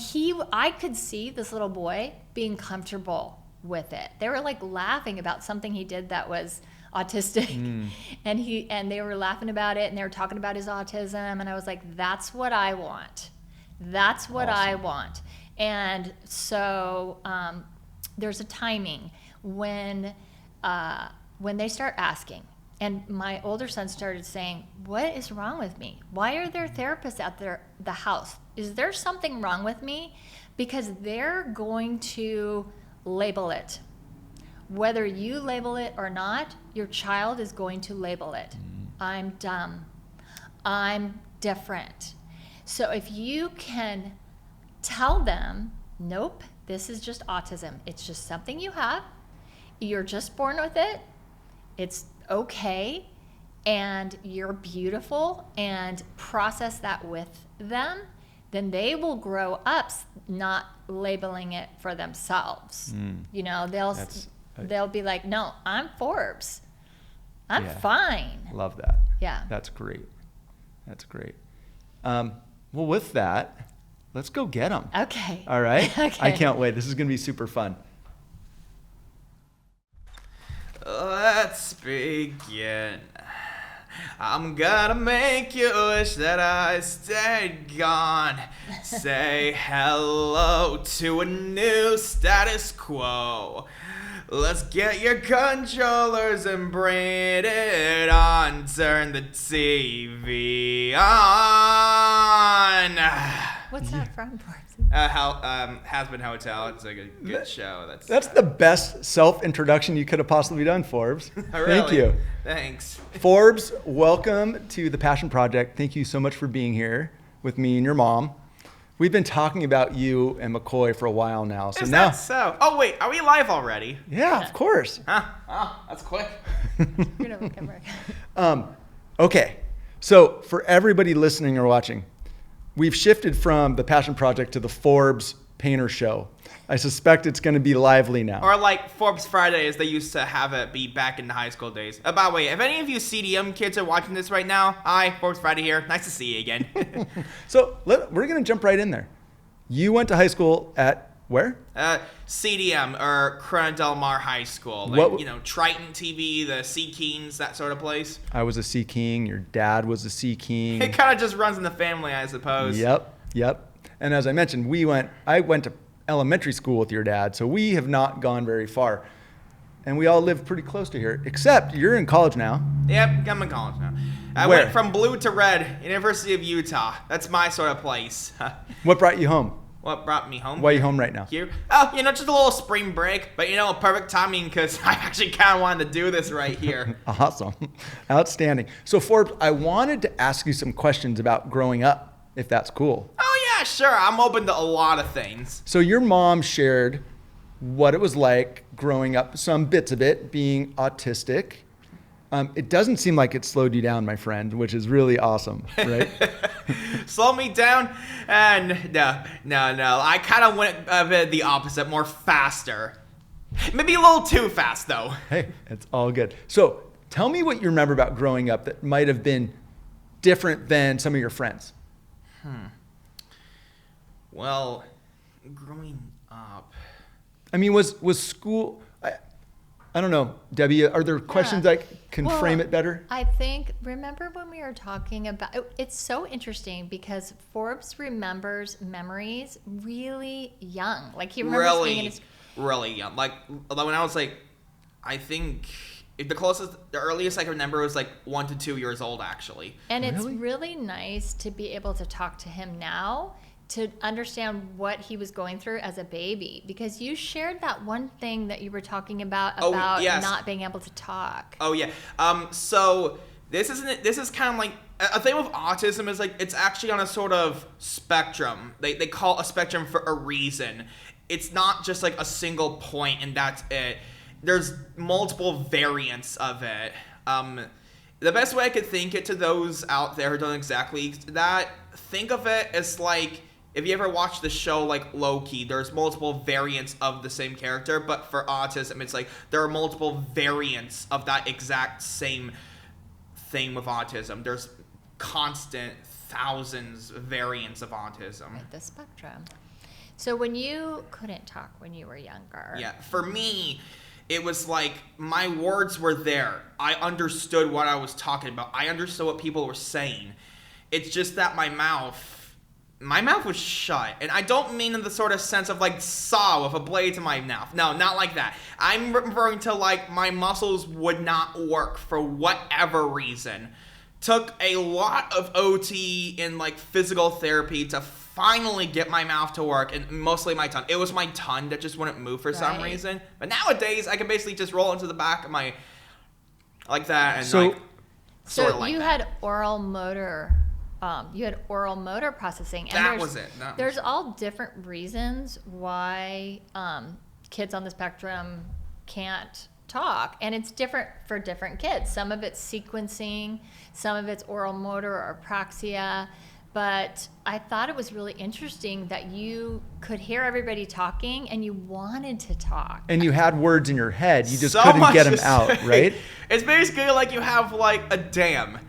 I could see this little boy being comfortable with it. They were like laughing about something he did that was autistic, and they were laughing about it, and they were talking about his autism, and I was like, that's what I want. That's what Awesome. I want. And so there's a timing when they start asking. And my older son started saying, what is wrong with me? Why are there therapists at the house? Is there something wrong with me? Because they're going to label it. Whether you label it or not, your child is going to label it. I'm dumb. I'm different. So if you can tell them, nope, this is just autism. It's just something you have. You're just born with it. It's okay, and you're beautiful, and process that with them, then they will grow up not labeling it for themselves. They'll be like, no, I'm Forbes. I'm fine. Love that. Yeah. That's great. Well, with that, let's go get them. Okay. All right? Okay. I can't wait. This is going to be super fun. Let's begin. I'm gonna make you wish that I stayed gone. Say hello to a new status quo. Let's get your controllers and bring it on. Turn the TV on. What's that from, Forbes? Has-Been Hotel. It's like a good show. That's the best self-introduction you could have possibly done, Forbes. Really? Thank you. Thanks. Forbes, welcome to the Passion Project. Thank you so much for being here with me and your mom. We've been talking about you and McCoy for a while now. Is that so? Oh, wait. Are we live already? Yeah, of course. Huh? Oh, that's quick. You're gonna look at Mark. Okay, so for everybody listening or watching, we've shifted from the Passion Project to the Forbes Painter Show. I suspect it's going to be lively now. Or like Forbes Friday, as they used to have it be back in the high school days. By the way, if any of you CDM kids are watching this right now, hi, Forbes Friday here. Nice to see you again. So we're going to jump right in there. You went to high school at where? CDM, or Corona Del Mar High School. Like, Triton TV, the Sea Kings, that sort of place. I was a Sea King. Your dad was a Sea King. It kind of just runs in the family, I suppose. Yep. And as I mentioned, I went to elementary school with your dad, so we have not gone very far. And we all live pretty close to here, except you're in college now. Yep, I'm in college now. I Where? went from blue to red, University of Utah. That's my sort of place. What brought you home? What brought me home? Why are you home right now? Here? Oh, just a little spring break, but perfect timing because I actually kind of wanted to do this right here. Awesome. Outstanding. So Forbes, I wanted to ask you some questions about growing up, if that's cool. Oh yeah, sure. I'm open to a lot of things. So your mom shared what it was like growing up, some bits of it, being autistic. It doesn't seem like it slowed you down, my friend, which is really awesome, right? Slow me down? And no. I kind of went a bit the opposite, more faster. Maybe a little too fast, though. Hey, it's all good. So tell me what you remember about growing up that might have been different than some of your friends. Well, growing up. I mean, was school... I don't know, Debbie, are there questions that can frame it better? I think, remember when we were talking about, it's so interesting because Forbes remembers memories really young. Like he remembers being in his... Really young. Like when I was I think the earliest I can remember was 1 to 2 years old, actually. And it's really nice to be able to talk to him now to understand what he was going through as a baby, because you shared that one thing that you were talking about yes. not being able to talk. Oh yeah. So this is kind of like a thing with autism is it's actually on a sort of spectrum. They call it a spectrum for a reason. It's not just a single point and that's it. There's multiple variants of it. The best way I could think it to those out there who don't exactly that, think of it as if you ever watch the show Loki, there's multiple variants of the same character, but for autism, it's there are multiple variants of that exact same thing with autism. There's constant thousands of variants of autism. Right, the spectrum. So when you couldn't talk when you were younger. Yeah, for me, it was my words were there. I understood what I was talking about. I understood what people were saying. It's just that my mouth was shut. And I don't mean in the sort of sense of saw with a blade to my mouth. No, not like that. I'm referring to my muscles would not work for whatever reason. Took a lot of OT and physical therapy to finally get my mouth to work, and mostly my tongue. It was my tongue that just wouldn't move for some reason. But nowadays, I can basically just roll into the back of my like that and So you had oral motor. You had oral motor processing. And that was it. There's all different reasons why kids on the spectrum can't talk, and it's different for different kids. Some of it's sequencing, some of it's oral motor or apraxia. But I thought it was really interesting that you could hear everybody talking and you wanted to talk. And you had words in your head, you just couldn't get them out, right? It's basically you have a dam,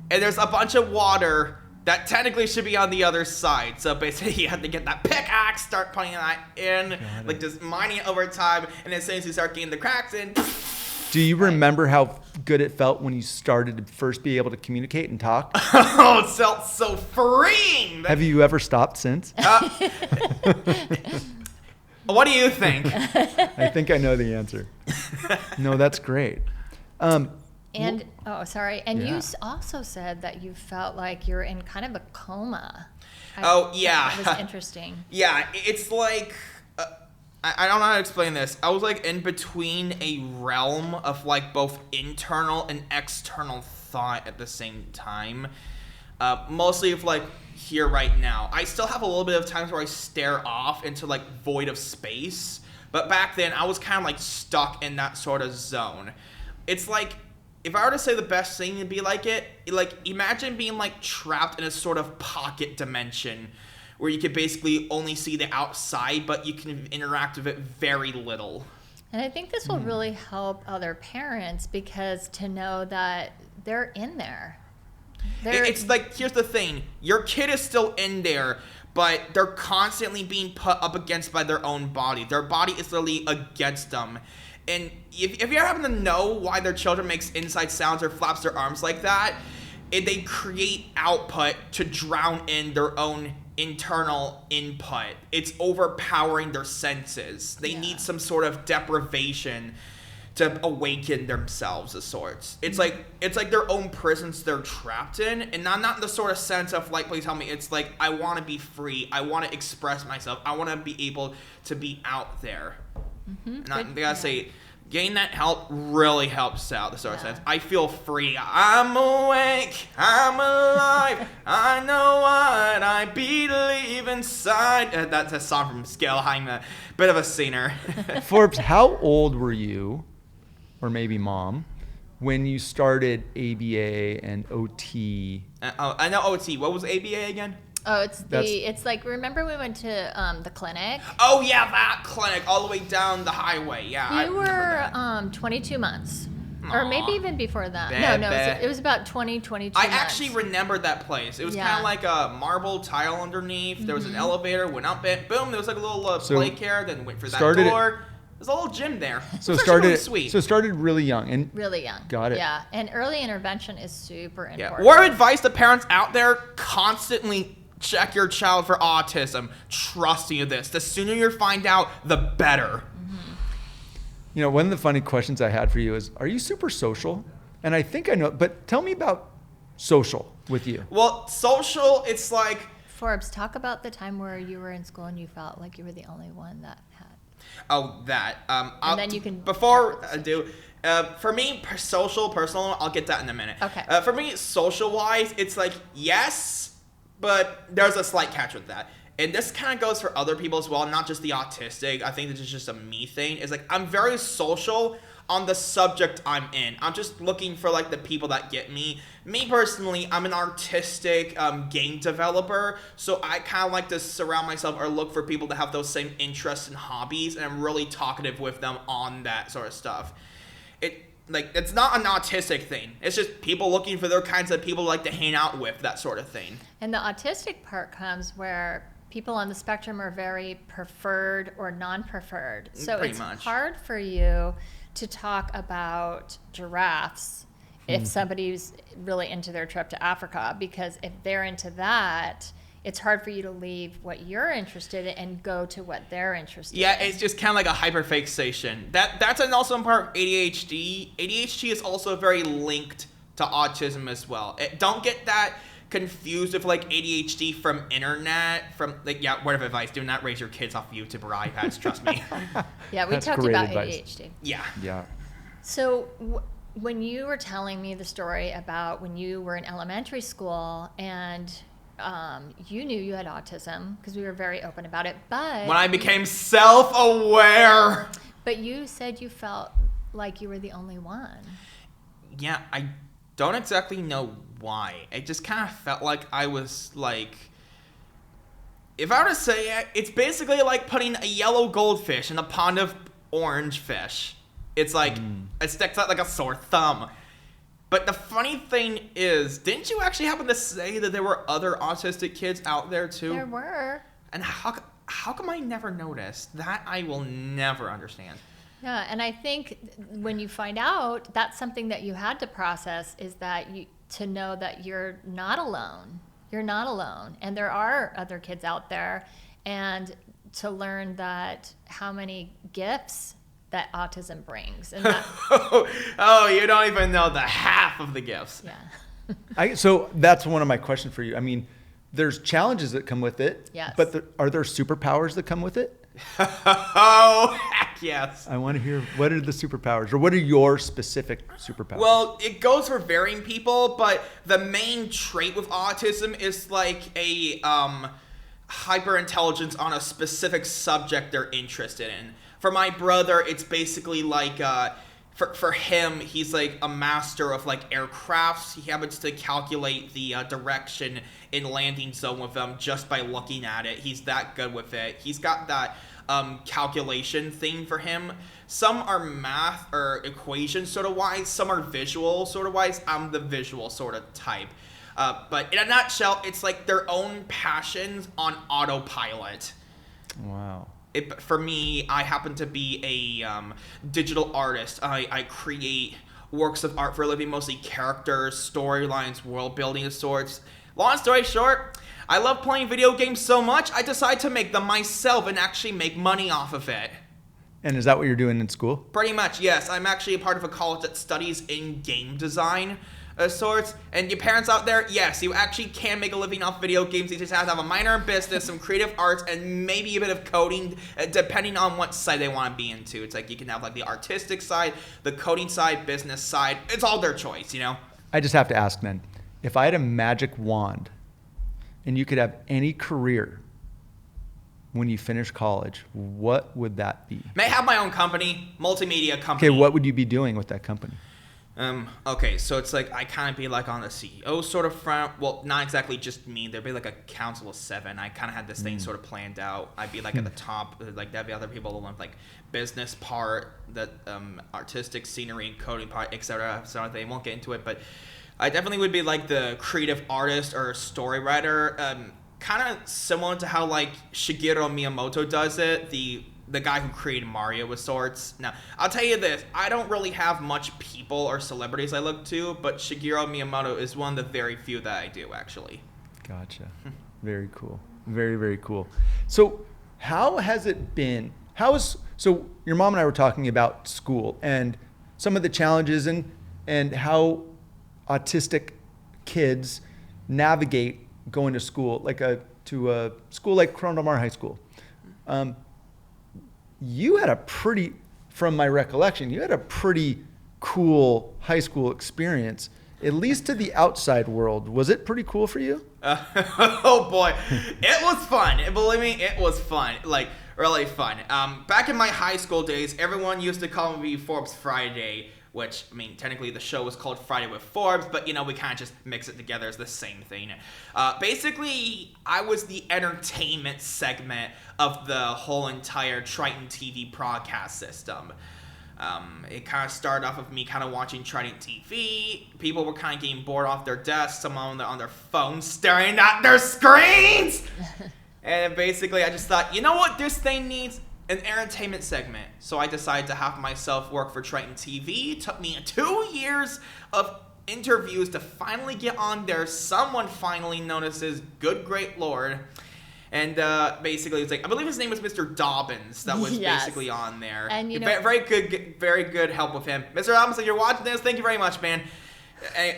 and there's a bunch of water that technically should be on the other side. So basically you have to get that pickaxe, start putting that in, just mining it over time, and as soon as you start getting the cracks in. Do you remember how good it felt when you started to first be able to communicate and talk? Oh, it felt so freeing. Have you ever stopped since? What do you think? I think I know the answer. No, that's great. And sorry. And Yeah. you also said that you felt like you're in kind of a coma. Oh, yeah. That was interesting. Yeah, it's like I don't know how to explain this. I was like in between a realm of like both internal and external thought at the same time. Mostly of like here right now. I still have a little bit of times where I stare off into like void of space, but back then I was kind of like stuck in that sort of zone. It's like, if I were to say the best thing to be like it, like imagine being like trapped in a sort of pocket dimension where you could basically only see the outside, but you can interact with it very little. And I think this will really help other parents, because to know that they're in there. It's like, here's the thing. Your kid is still in there, but they're constantly being put up against by their own body. Their body is literally against them. And if you happen to know why their children makes inside sounds or flaps their arms like that, they create output to drown in their own internal input. It's overpowering their senses. They need some sort of deprivation to awaken themselves of sorts. It's like their own prisons they're trapped in, and not in the sort of sense of like, please help me. It's like, I want to be free. I want to express myself. I want to be able to be out there. And I gotta say, getting that help really helps out the sort of sense. I feel free. I'm awake. I'm alive. I know what I believe inside. That's a song from Scale. I'm a bit of a singer. Forbes, how old were you, or maybe mom, when you started ABA and OT? I know OT. What was ABA again? Oh, it's like, remember we went to the clinic? Oh yeah, that clinic all the way down the highway. Yeah, You were 22 months. Or maybe even before that. No, it was about 22 months. I actually remembered that place. It was kind of like a marble tile underneath. There was an elevator, went up it, boom, there was like a little playcare, then went through that door. There's a little gym there. So it started really sweet. So it started really young and really young. Got it. Yeah, and early intervention is super important. Word of advice to parents out there: constantly check your child for autism. Trust me with this. The sooner you find out, the better. You know, one of the funny questions I had for you is, are you super social? And I think I know, but tell me about social with you. Well, social, it's like... Forbes, talk about the time where you were in school and you felt like you were the only one that had. Oh, that. And then you can... Before I do, for me, personal, I'll get that in a minute. Okay. For me, social-wise, it's like, yes, but there's a slight catch with that. And this kind of goes for other people as well, not just the autistic. I think this is just a me thing. It's like, I'm very social on the subject I'm in. I'm just looking for like the people that get me. Me personally, I'm an artistic game developer, so I kind of like to surround myself or look for people that have those same interests and hobbies, and I'm really talkative with them on that sort of stuff. It's not an autistic thing. It's just people looking for their kinds of people like to hang out with, that sort of thing. And the autistic part comes where people on the spectrum are very preferred or non-preferred. So it's hard for you to talk about giraffes if somebody's really into their trip to Africa, because if they're into that, it's hard for you to leave what you're interested in and go to what they're interested in. Yeah, it's just kind of like a hyperfixation. That's also part of ADHD. ADHD is also very linked to autism as well. Don't get that confused with like ADHD from internet, from like, word of advice, do not raise your kids off YouTube or iPads, trust me. Yeah, we That's talked great about advice. ADHD. Yeah. So when you were telling me the story about when you were in elementary school and you knew you had autism, because we were very open about it, but... When I became self-aware. But you said you felt like you were the only one. Yeah, I don't exactly know why. It just kind of felt like I was like... If I were to say it, it's basically like putting a yellow goldfish in a pond of orange fish. It's like, it sticks out like a sore thumb. But the funny thing is, didn't you actually happen to say that there were other autistic kids out there too? There were. And how come I never noticed? That I will never understand. Yeah, and I think when you find out, that's something that you had to process, is that to know that you're not alone. You're not alone. And there are other kids out there. And to learn that how many gifts that autism brings. And that, oh, you don't even know the half of the gifts. yeah. So that's one of my questions for you. I mean, there's challenges that come with it. Yes. But are there superpowers that come with it? Oh, heck yes. I want to hear, what are the superpowers, or what are your specific superpowers? Well, it goes for varying people, but the main trait with autism is like a hyper intelligence on a specific subject they're interested in. For my brother, it's basically like for him, he's like a master of like aircrafts. He happens to calculate the direction in landing zone with them just by looking at it. He's that good with it. He's got that calculation thing for him. Some are math or equation sort of wise. Some are visual sort of wise. I'm the visual sort of type. But in a nutshell, it's like their own passions on autopilot. Wow. For me, I happen to be a digital artist. I create works of art for a living, mostly characters, storylines, world building of sorts. Long story short, I love playing video games so much, I decided to make them myself and actually make money off of it. And is that what you're doing in school? Pretty much, yes. I'm actually a part of a college that studies in game design of sorts. And you parents out there, yes, you actually can make a living off video games. You just have to have a minor in business, some creative arts, and maybe a bit of coding, depending on what side they want to be into. It's like you can have like the artistic side, the coding side, business side. It's all their choice, you know? I just have to ask then, if I had a magic wand and you could have any career when you finish college, what would that be? May I have my own company, multimedia company. Okay, what would you be doing with that company? Okay, so it's like I kind of be like on the CEO sort of front. Well, not exactly just me. There'd be like a council of 7. I kind of had this thing sort of planned out. I'd be like at the top. Like there'd be other people that want like business part, that artistic scenery and coding part, etc. So they won't get into it, but I definitely would be like the creative artist or story writer. Kind of similar to how like Shigeru Miyamoto does it. The guy who created Mario with sorts. Now, I'll tell you this, I don't really have much people or celebrities I look to, but Shigeru Miyamoto is one of the very few that I do, actually. Gotcha. Very cool. Very, very cool. So how has it been? So your mom and I were talking about school and some of the challenges and how autistic kids navigate going to school, to a school like Corona Del Mar High School. You had from my recollection, you had a pretty cool high school experience, at least to the outside world. Was it pretty cool for you? Oh boy, it was fun. Believe me, it was fun. Like really fun. Back in my high school days, everyone used to call me Forbes Friday, which, I mean, technically the show was called Friday with Forbes, but, you know, we kind of just mix it together as the same thing. Basically, I was the entertainment segment of the whole entire Triton TV broadcast system. It kind of started off with me kind of watching Triton TV. People were kind of getting bored off their desks, some on their phones staring at their screens. And basically, I just thought, you know what this thing needs? An entertainment segment. So I decided to have myself work for Triton TV. It took me 2 years of interviews to finally get on there. Someone finally notices, good great lord. And basically, it's like, I believe his name was Mr. Dobbins that was basically on there. And you know, very good help with him. Mr. Dobbins, if you're watching this, thank you very much, man.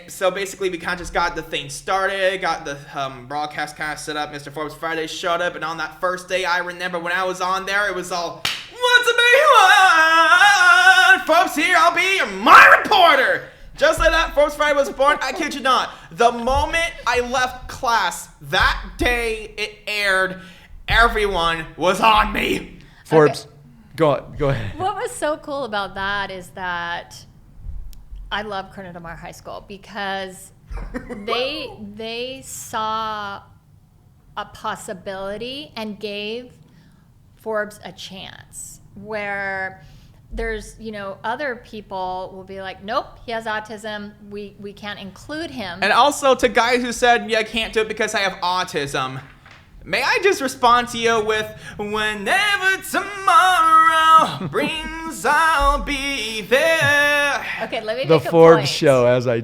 So basically, we kind of just got the thing started, got the broadcast kind of set up. Mr. Forbes Friday showed up, and on that first day, I remember when I was on there, it was all, what's a big one? Forbes here, I'll be my reporter. Just like that, Forbes Friday was born. I kid you not. The moment I left class, that day it aired, everyone was on me. Forbes, okay. Go ahead. What was so cool about that is that I love Corona Del Mar High School because they saw a possibility and gave Forbes a chance, where there's, you know, other people will be like, nope, he has autism, we can't include him. And also to guys who said, yeah, I can't do it because I have autism, may I just respond to you with, whenever tomorrow brings 'cause I'll be there. Okay, let me The make a Forbes point. Show, as I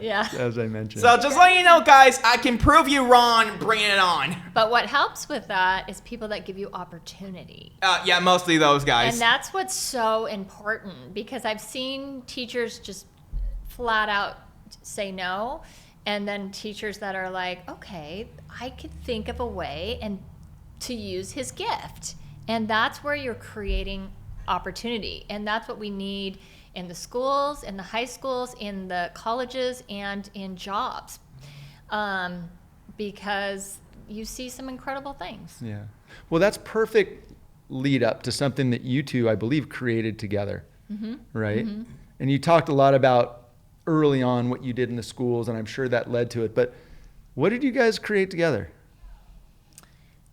mentioned. So just letting you know, guys, I can prove you wrong. Bring it on. But what helps with that is people that give you opportunity. Yeah, mostly those guys. And that's what's so important, because I've seen teachers just flat out say no, and then teachers that are like, okay, I could think of a way and to use his gift. And that's where you're creating opportunity. And that's what we need in the schools, in the high schools, in the colleges, and in jobs. Because you see some incredible things. Yeah. Well, that's perfect lead up to something that you two, I believe, created together, right? And you talked a lot about early on what you did in the schools, and I'm sure that led to it. But what did you guys create together?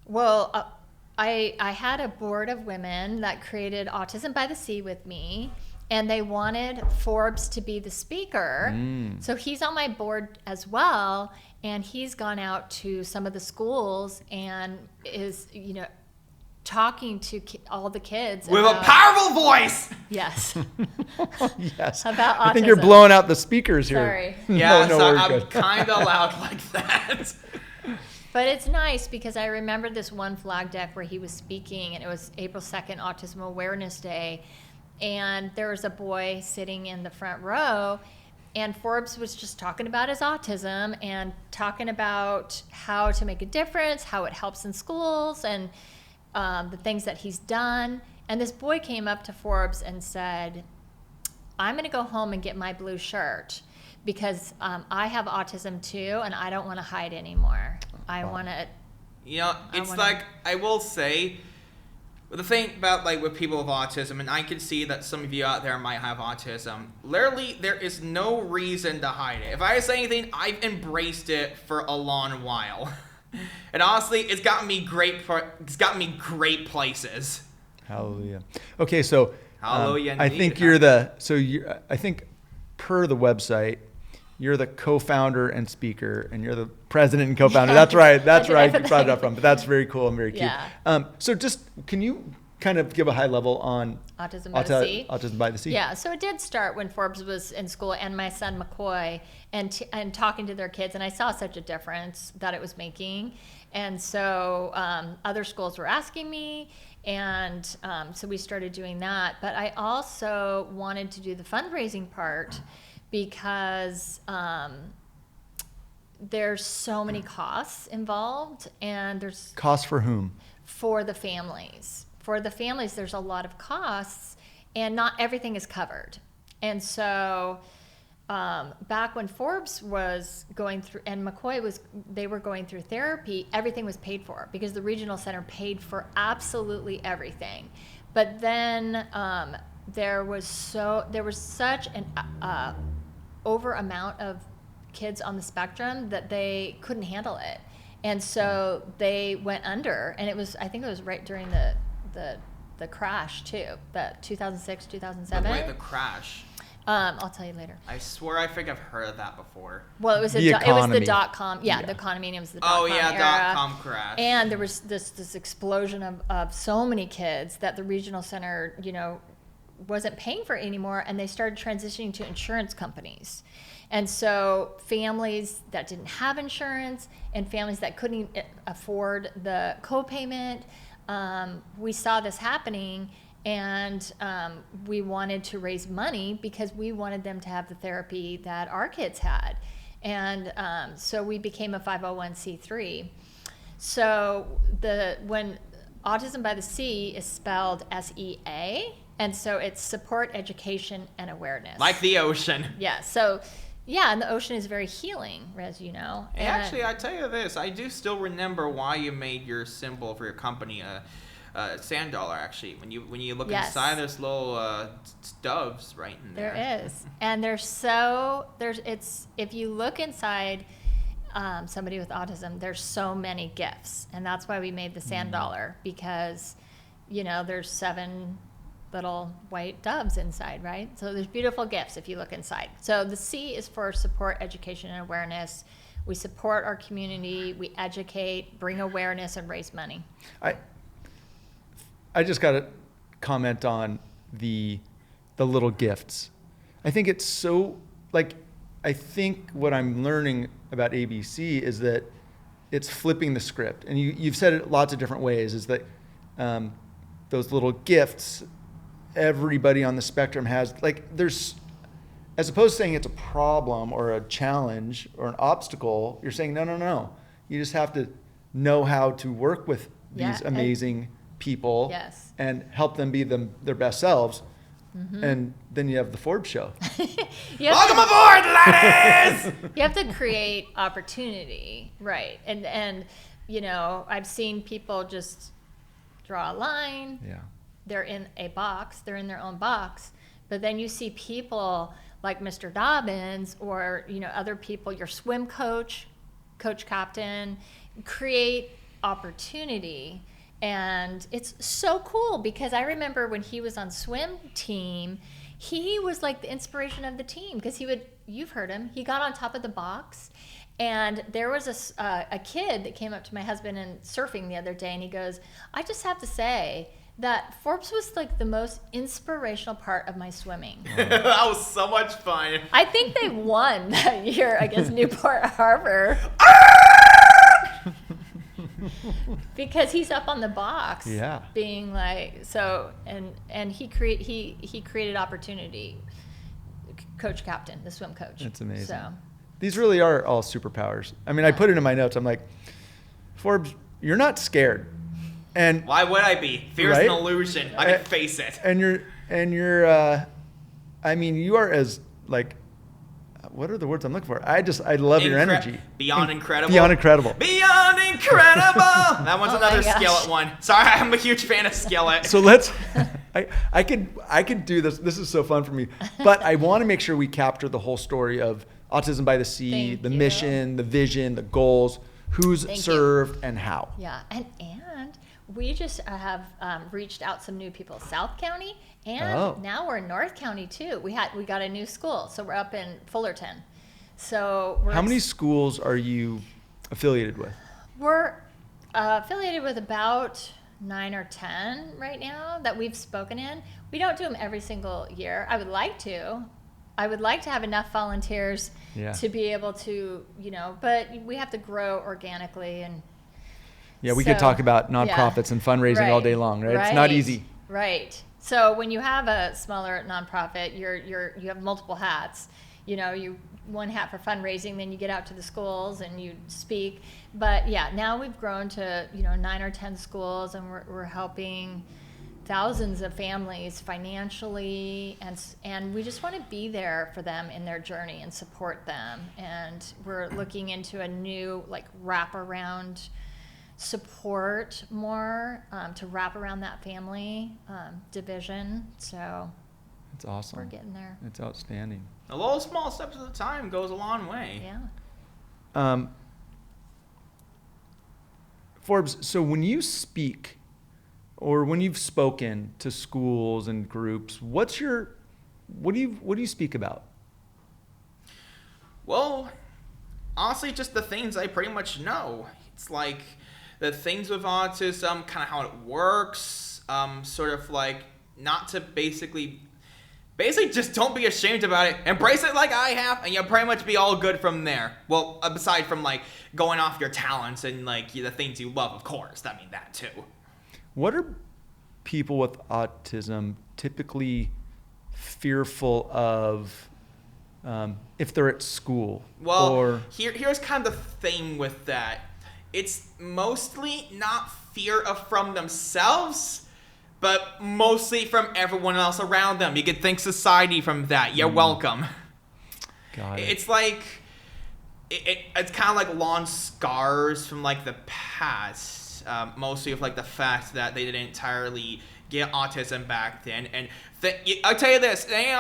Well, I had a board of women that created Autism by the Sea with me, and they wanted Forbes to be the speaker. So he's on my board as well, and he's gone out to some of the schools and is, talking to all the kids with about, a powerful voice. Yes. Yes. About I think you're autism. blowing out the speakers here. Sorry. Yeah, no, so we're I'm good. kind of loud like that. But it's nice because I remember this one flag deck where he was speaking, and it was April 2nd, Autism Awareness Day. And there was a boy sitting in the front row, and Forbes was just talking about his autism and talking about how to make a difference, how it helps in schools, and the things that he's done. And this boy came up to Forbes and said, I'm going to go home and get my blue shirt because I have autism too, and I don't want to hide anymore. I want to. It's like, I will say, the thing about with people with autism, and I can see that some of you out there might have autism, literally there is no reason to hide it. If I say anything, I've embraced it for a long while. And honestly, it's gotten me great places. Hallelujah. Okay, so Hallelujah. I think I think per the website, you're the co-founder and speaker, and you're the president and co-founder. That's right. That's I right. did You brought it up from, but that's very cool and very cute. Yeah. So just, can you kind of give a high level on Autism by the Sea? Autism by the Sea. Yeah, so it did start when Forbes was in school and my son McCoy and talking to their kids, and I saw such a difference that it was making. And so other schools were asking me, and so we started doing that. But I also wanted to do the fundraising part because there's so many costs involved, and there's Cost for whom? for the families. For the families, there's a lot of costs, and not everything is covered. And so back when Forbes was going through, and McCoy they were going through therapy, everything was paid for because the regional center paid for absolutely everything. But then there was such an over amount of kids on the spectrum that they couldn't handle it. And so they went under, and I think it was right during the crash too, the 2006, 2007. Wait, the crash. I'll tell you later. I swear I think I've heard of that before. Well, it was The it was economy. the dot-com, the economy, and it was the dot-com era. dot-com crash. And there was this explosion of so many kids that the regional center, wasn't paying for it anymore, and they started transitioning to insurance companies. And so families that didn't have insurance and families that couldn't afford the co-payment, we saw this happening, and we wanted to raise money because we wanted them to have the therapy that our kids had. And so we became a 501c3. So when Autism by the Sea is spelled SEA, and so it's support, education, and awareness. Like the ocean. Yeah, so, and the ocean is very healing, as you know. And actually, I tell you this, I do still remember why you made your symbol for your company a sand dollar. Actually, when you look inside, there's little doves right in there. There is, and if you look inside somebody with autism, there's so many gifts, and that's why we made the sand dollar, because there's 7 little white doves inside, right? So there's beautiful gifts if you look inside. So the C is for support, education, and awareness. We support our community, we educate, bring awareness, and raise money. I just got to comment on the the little gifts. I think it's so, like, I think what I'm learning about ABSea is that it's flipping the script. And you've said it lots of different ways, is that those little gifts, everybody on the spectrum has, like, there's, as opposed to saying it's a problem or a challenge or an obstacle, you're saying, no. You just have to know how to work with these amazing people Yes. and help them be their best selves. And then you have the Forbes Show. Welcome aboard, ladies! You have to create opportunity, right? And you know, I've seen people just draw a line. Yeah. They're in a box. They're in their own box. But then you see people like Mr. Dobbins, or you know, other people, your swim coach, coach captain, create opportunity. And it's so cool because I remember when he was on swim team, he was like the inspiration of the team because you've heard him, he got on top of the box. And there was a kid that came up to my husband and surfing the other day, and he goes, I just have to say that Forbes was like the most inspirational part of my swimming. That was so much fun. I think they won that year against Newport Harbor. Because he's up on the box, being like, so, and he created opportunity. Coach captain, the swim coach. That's amazing. So These really are all superpowers. I mean, I put it in my notes. I'm like, Forbes, you're not scared. And why would I be? Fear's an illusion. I can face it. And you're I mean, you are as, like, what are the words I'm looking for? I love your energy. Beyond incredible. Beyond incredible. Beyond incredible. That one's another Skillet one. Sorry, I'm a huge fan of Skillet. So let's, I could do this. This is so fun for me. But I want to make sure we capture the whole story of Autism by the Sea, the mission, the vision, the goals, who's served and how. Yeah, and we just have reached out some new people, South County, and now we're in North County too. We got a new school, so we're up in Fullerton. So how many schools are you affiliated with? We're affiliated with about 9 or 10 right now that we've spoken in. We don't do them every single year. I would like to. I would like to have enough volunteers to be able to, you know, but we have to grow organically. And yeah, we could talk about nonprofits and fundraising all day long, right? It's not easy. Right. So when you have a smaller nonprofit, you have multiple hats. You know, one hat for fundraising, then you get out to the schools and you speak. But yeah, now we've grown to, you know, 9 or 10 schools, and we're helping thousands of families financially, and we just want to be there for them in their journey and support them. And we're looking into a new, like, wraparound support more to wrap around that family division. So it's awesome. We're getting there. It's outstanding. A little small steps at a time goes a long way. Yeah. Forbes, so when you speak or when you've spoken to schools and groups, what do you speak about? Well, honestly, just the things I pretty much know. It's like the things with autism, kind of how it works, sort of like not to basically just don't be ashamed about it. Embrace it like I have, and you'll pretty much be all good from there. Well, aside from like going off your talents and like the things you love, of course. I mean, that too. What are people with autism typically fearful of if they're at school? Well, here's kind of the thing with that. It's mostly not fear from themselves, but mostly from everyone else around them. You could thank society from that. You're welcome. Got it. It's like, it's kind of like long scars from like the past, mostly of like the fact that they didn't entirely get autism back then. And I'll tell you this, any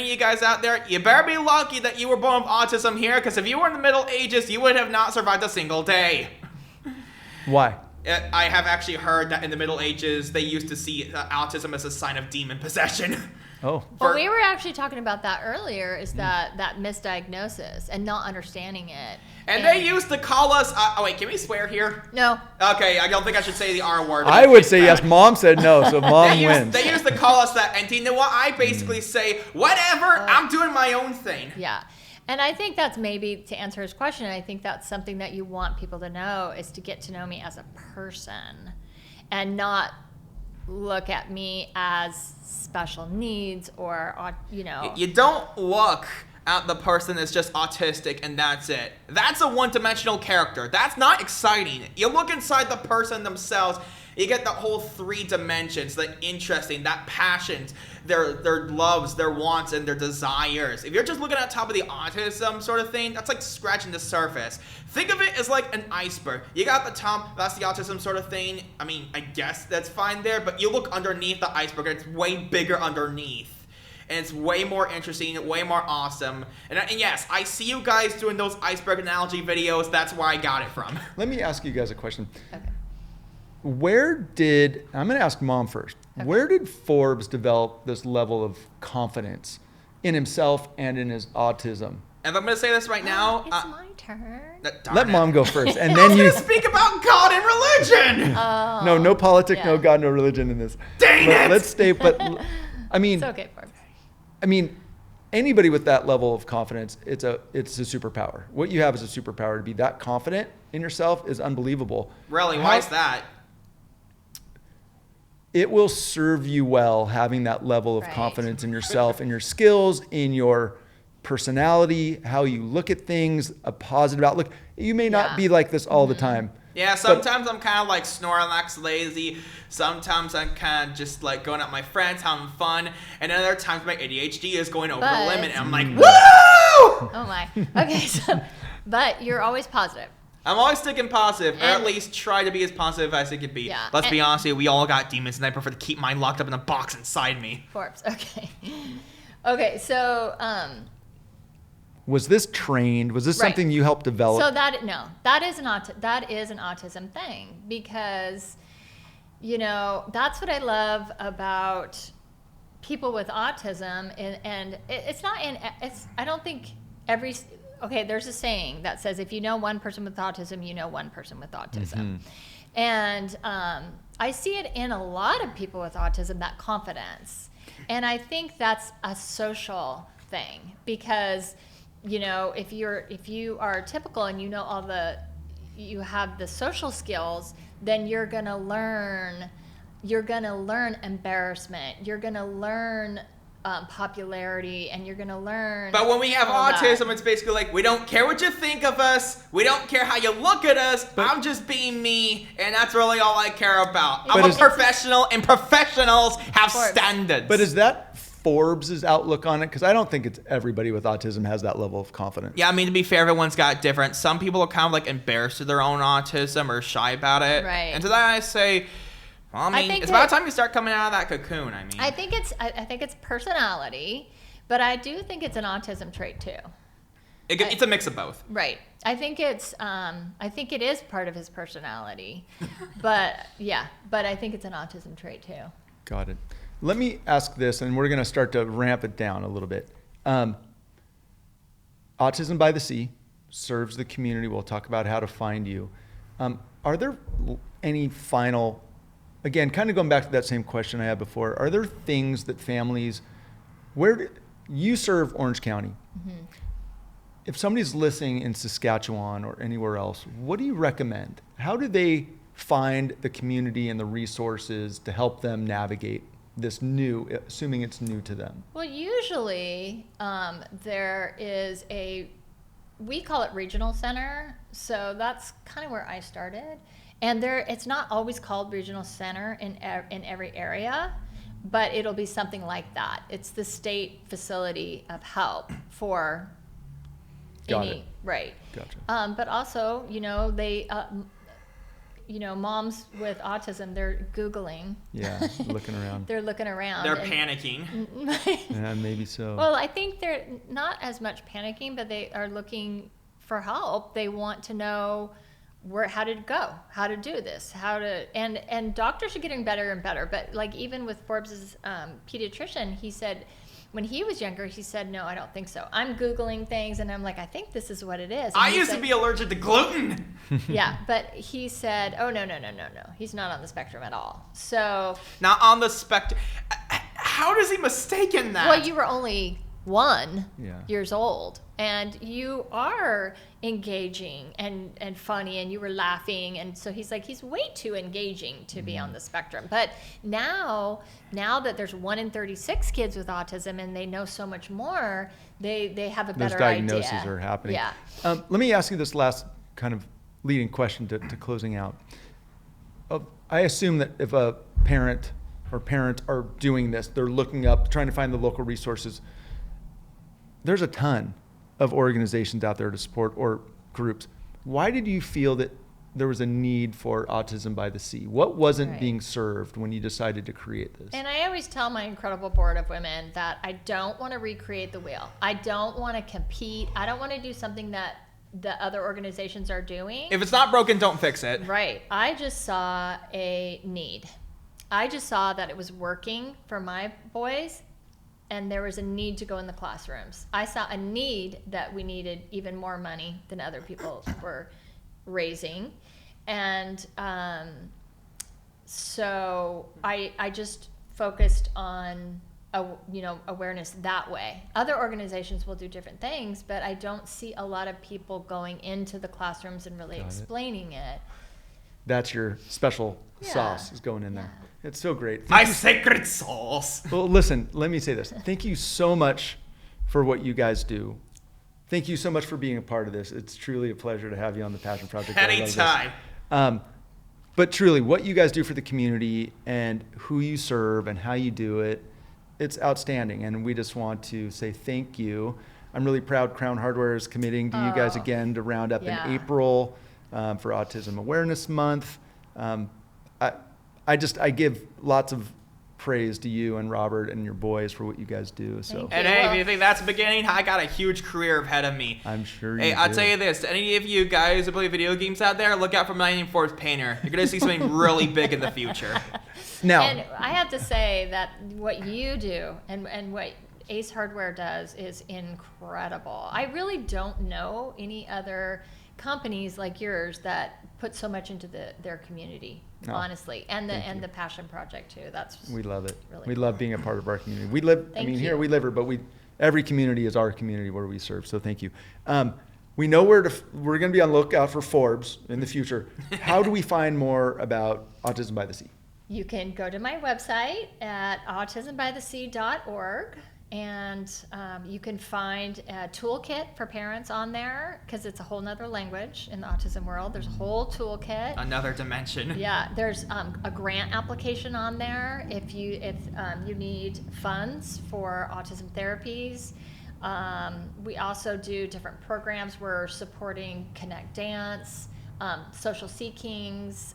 of you guys out there, you better be lucky that you were born with autism here, because if you were in the Middle Ages, you would have not survived a single day. Why? I have actually heard that in the Middle Ages, they used to see autism as a sign of demon possession. Oh. Well, we were actually talking about that earlier, is that misdiagnosis and not understanding it. And they used to call us, oh wait, can we swear here? No. Okay, I don't think I should say the R word. I would say yes. Mom said no, so mom wins. They used to call us that, and you know what? I basically say, whatever, I'm doing my own thing. Yeah. And I think that's maybe, to answer his question, I think that's something that you want people to know, is to get to know me as a person and not look at me as special needs or, you know. You don't look at the person that's just autistic and that's it. That's a one-dimensional character. That's not exciting. You look inside the person themselves, you get the whole 3 dimensions, the interesting, that passions, their loves, their wants, and their desires. If you're just looking at top of the autism sort of thing, that's like scratching the surface. Think of it as like an iceberg. You got the top, that's the autism sort of thing. I mean, I guess that's fine there, but you look underneath the iceberg and it's way bigger underneath. And it's way more interesting, way more awesome. And yes, I see you guys doing those iceberg analogy videos. That's where I got it from. Let me ask you guys a question. Okay. I'm going to ask Mom first. Okay. Where did Forbes develop this level of confidence in himself and in his autism? And I'm going to say this right now. It's my turn. Let Mom go first, and I then was you going to speak about God and religion. no politics, yeah. no God, no religion in this. Dang But it! let's stay. But I mean, It's okay, Forbes. I mean, anybody with that level of confidence, it's a superpower. What you have is a superpower. To be that confident in yourself is unbelievable. Really? Why is that? It will serve you well having that level of Right. confidence in yourself, in your skills, in your personality, how you look at things, a positive outlook. You may not Yeah. be like this all the time. Yeah, sometimes I'm kind of like Snorlax lazy. Sometimes I'm kind of just like going out with my friends, having fun. And other times my ADHD is going over the limit. And I'm like, woo! Oh my. Okay, so, but you're always positive. I'm always sticking positive, or at And- least try to be as positive as I could be. Yeah, Let's be and- honest here, we all got demons, and I prefer to keep mine locked up in a box inside me. Forbes. Okay. Okay, so Was this trained? Was this Right. something you helped develop? so that is an autism thing, because that's what I love about people with autism, and it's not in it's I don't think every okay, there's a saying that says if you know one person with autism, you know one person with autism. And I see it in a lot of people with autism, that confidence. And I think that's a social thing, because if you are typical and you have the social skills, then you're gonna learn embarrassment, you're gonna learn popularity, and you're gonna learn. But when we have all autism, that. it's basically like, we don't care what you think of us, we don't care how you look at us, I'm just being me, and that's really all I care about. I'm a is- professional, and professionals have Forbes. standards. But is that Forbes' outlook on it? Because I don't think it's everybody with autism has that level of confidence. Yeah, I mean, to be fair, everyone's got different. Some people are kind of like embarrassed of their own autism or shy about it. Right. And to that I say, well, I mean, think it's about that- time you start coming out of that cocoon. I mean, I think it's personality, but I do think it's an autism trait too. it's a mix of both. Right. I think it is part of his personality, but I think it's an autism trait too. Got it. Let me ask this, and we're going to start to ramp it down a little bit. Autism by the Sea serves the community. We'll talk about how to find you. Are there any final, again, kind of going back to that same question I had before, are there things that families, you serve Orange County. Mm-hmm. If somebody's listening in Saskatchewan or anywhere else, what do you recommend? How do they find the community and the resources to help them navigate this new, assuming it's new to them? Well, usually there is we call it regional center, so that's kind of where I started. And it's not always called regional center in every area, but it'll be something like that. It's the state facility of help for Got it. right. Gotcha. But also, they. Moms with autism, they're Googling. Yeah, looking around. They're looking around. They're panicking. Yeah, maybe so. Well, I think they're not as much panicking, but they are looking for help. They want to know how did it go? How to do this? And doctors are getting better and better. But like even with Forbes' pediatrician, he said, when he was younger, he said, no, I don't think so. I'm Googling things and I'm like, I think this is what it is. And I used to be allergic to gluten. Yeah, but he said, oh, no. He's not on the spectrum at all. So. Not on the spectrum. How does he mistaken that? Well, you were only 1 Yeah. years old and you are engaging and funny and you were laughing. And so he's like, he's way too engaging to be on the spectrum. But now that there's 1 in 36 kids with autism and they know so much more, they have a better idea. Those diagnoses are happening. Yeah. Let me ask you this last kind of leading question to closing out. I assume that if a parent or parents are doing this, they're looking up, trying to find the local resources. There's a ton of organizations out there to support or groups. Why did you feel that there was a need for Autism by the Sea? What wasn't Right. being served when you decided to create this? And I always tell my incredible board of women that I don't want to recreate the wheel. I don't want to compete. I don't want to do something that the other organizations are doing. If it's not broken, don't fix it. Right. I just saw a need. I just saw that it was working for my boys and there was a need to go in the classrooms. I saw a need that we needed even more money than other people were raising. And so I just focused on awareness that way. Other organizations will do different things, but I don't see a lot of people going into the classrooms and really explaining it. That's your special Yeah. sauce is going in there. It's so great. My sacred sauce. Well, listen, let me say this. Thank you so much for what you guys do. Thank you so much for being a part of this. It's truly a pleasure to have you on the Passion Project. I love this. Anytime. But truly, what you guys do for the community and who you serve and how you do it, it's outstanding. And we just want to say thank you. I'm really proud Crown Hardware is committing to you guys again to round up in April for Autism Awareness Month. I give lots of praise to you and Robert and your boys for what you guys do. So. Thank And you. hey, Well- if you think that's the beginning, I got a huge career ahead of me. I'm sure you Hey, do. I'll tell you this. To any of you guys who play video games out there, look out for Debbie and Forbes Painter. You're going to see something really big in the future. Now, And I have to say that what you do and what Ace Hardware does is incredible. I really don't know any other companies like yours that put so much into their community, Oh, honestly, and thank you. the Passion Project too. That's we love it. really We cool. love being a part of our community. We live, Thank here you. we live here, but every community is our community where we serve. So thank you. We know we're going to be on the lookout for Forbes in the future. How do we find more about Autism by the Sea? You can go to my website at autismbythesea.org and you can find a toolkit for parents on there because it's a whole nother language in the autism world. There's a whole toolkit. Another dimension. Yeah, there's a grant application on there if you need funds for autism therapies. We also do different programs. We're supporting Connect Dance, Social Seekings,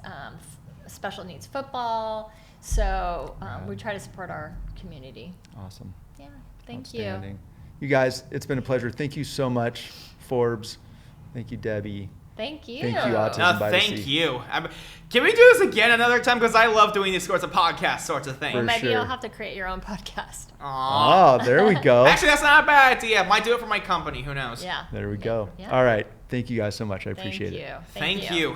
special needs football. So we try to support our community. Awesome. Yeah, thank you. Outstanding. You guys, it's been a pleasure. Thank you so much, Forbes. Thank you, Debbie. Thank you. Thank you, Autism by the Thank Sea. you. Can we do this again another time? Because I love doing these sorts of podcast sorts of things. For Maybe sure. you'll have to create your own podcast. Aww. Oh, there we go. Actually, that's not a bad idea. Might do it for my company. Who knows? Yeah. There we go. Yeah. All right. Thank you guys so much. I Thank appreciate you. it. Thank you.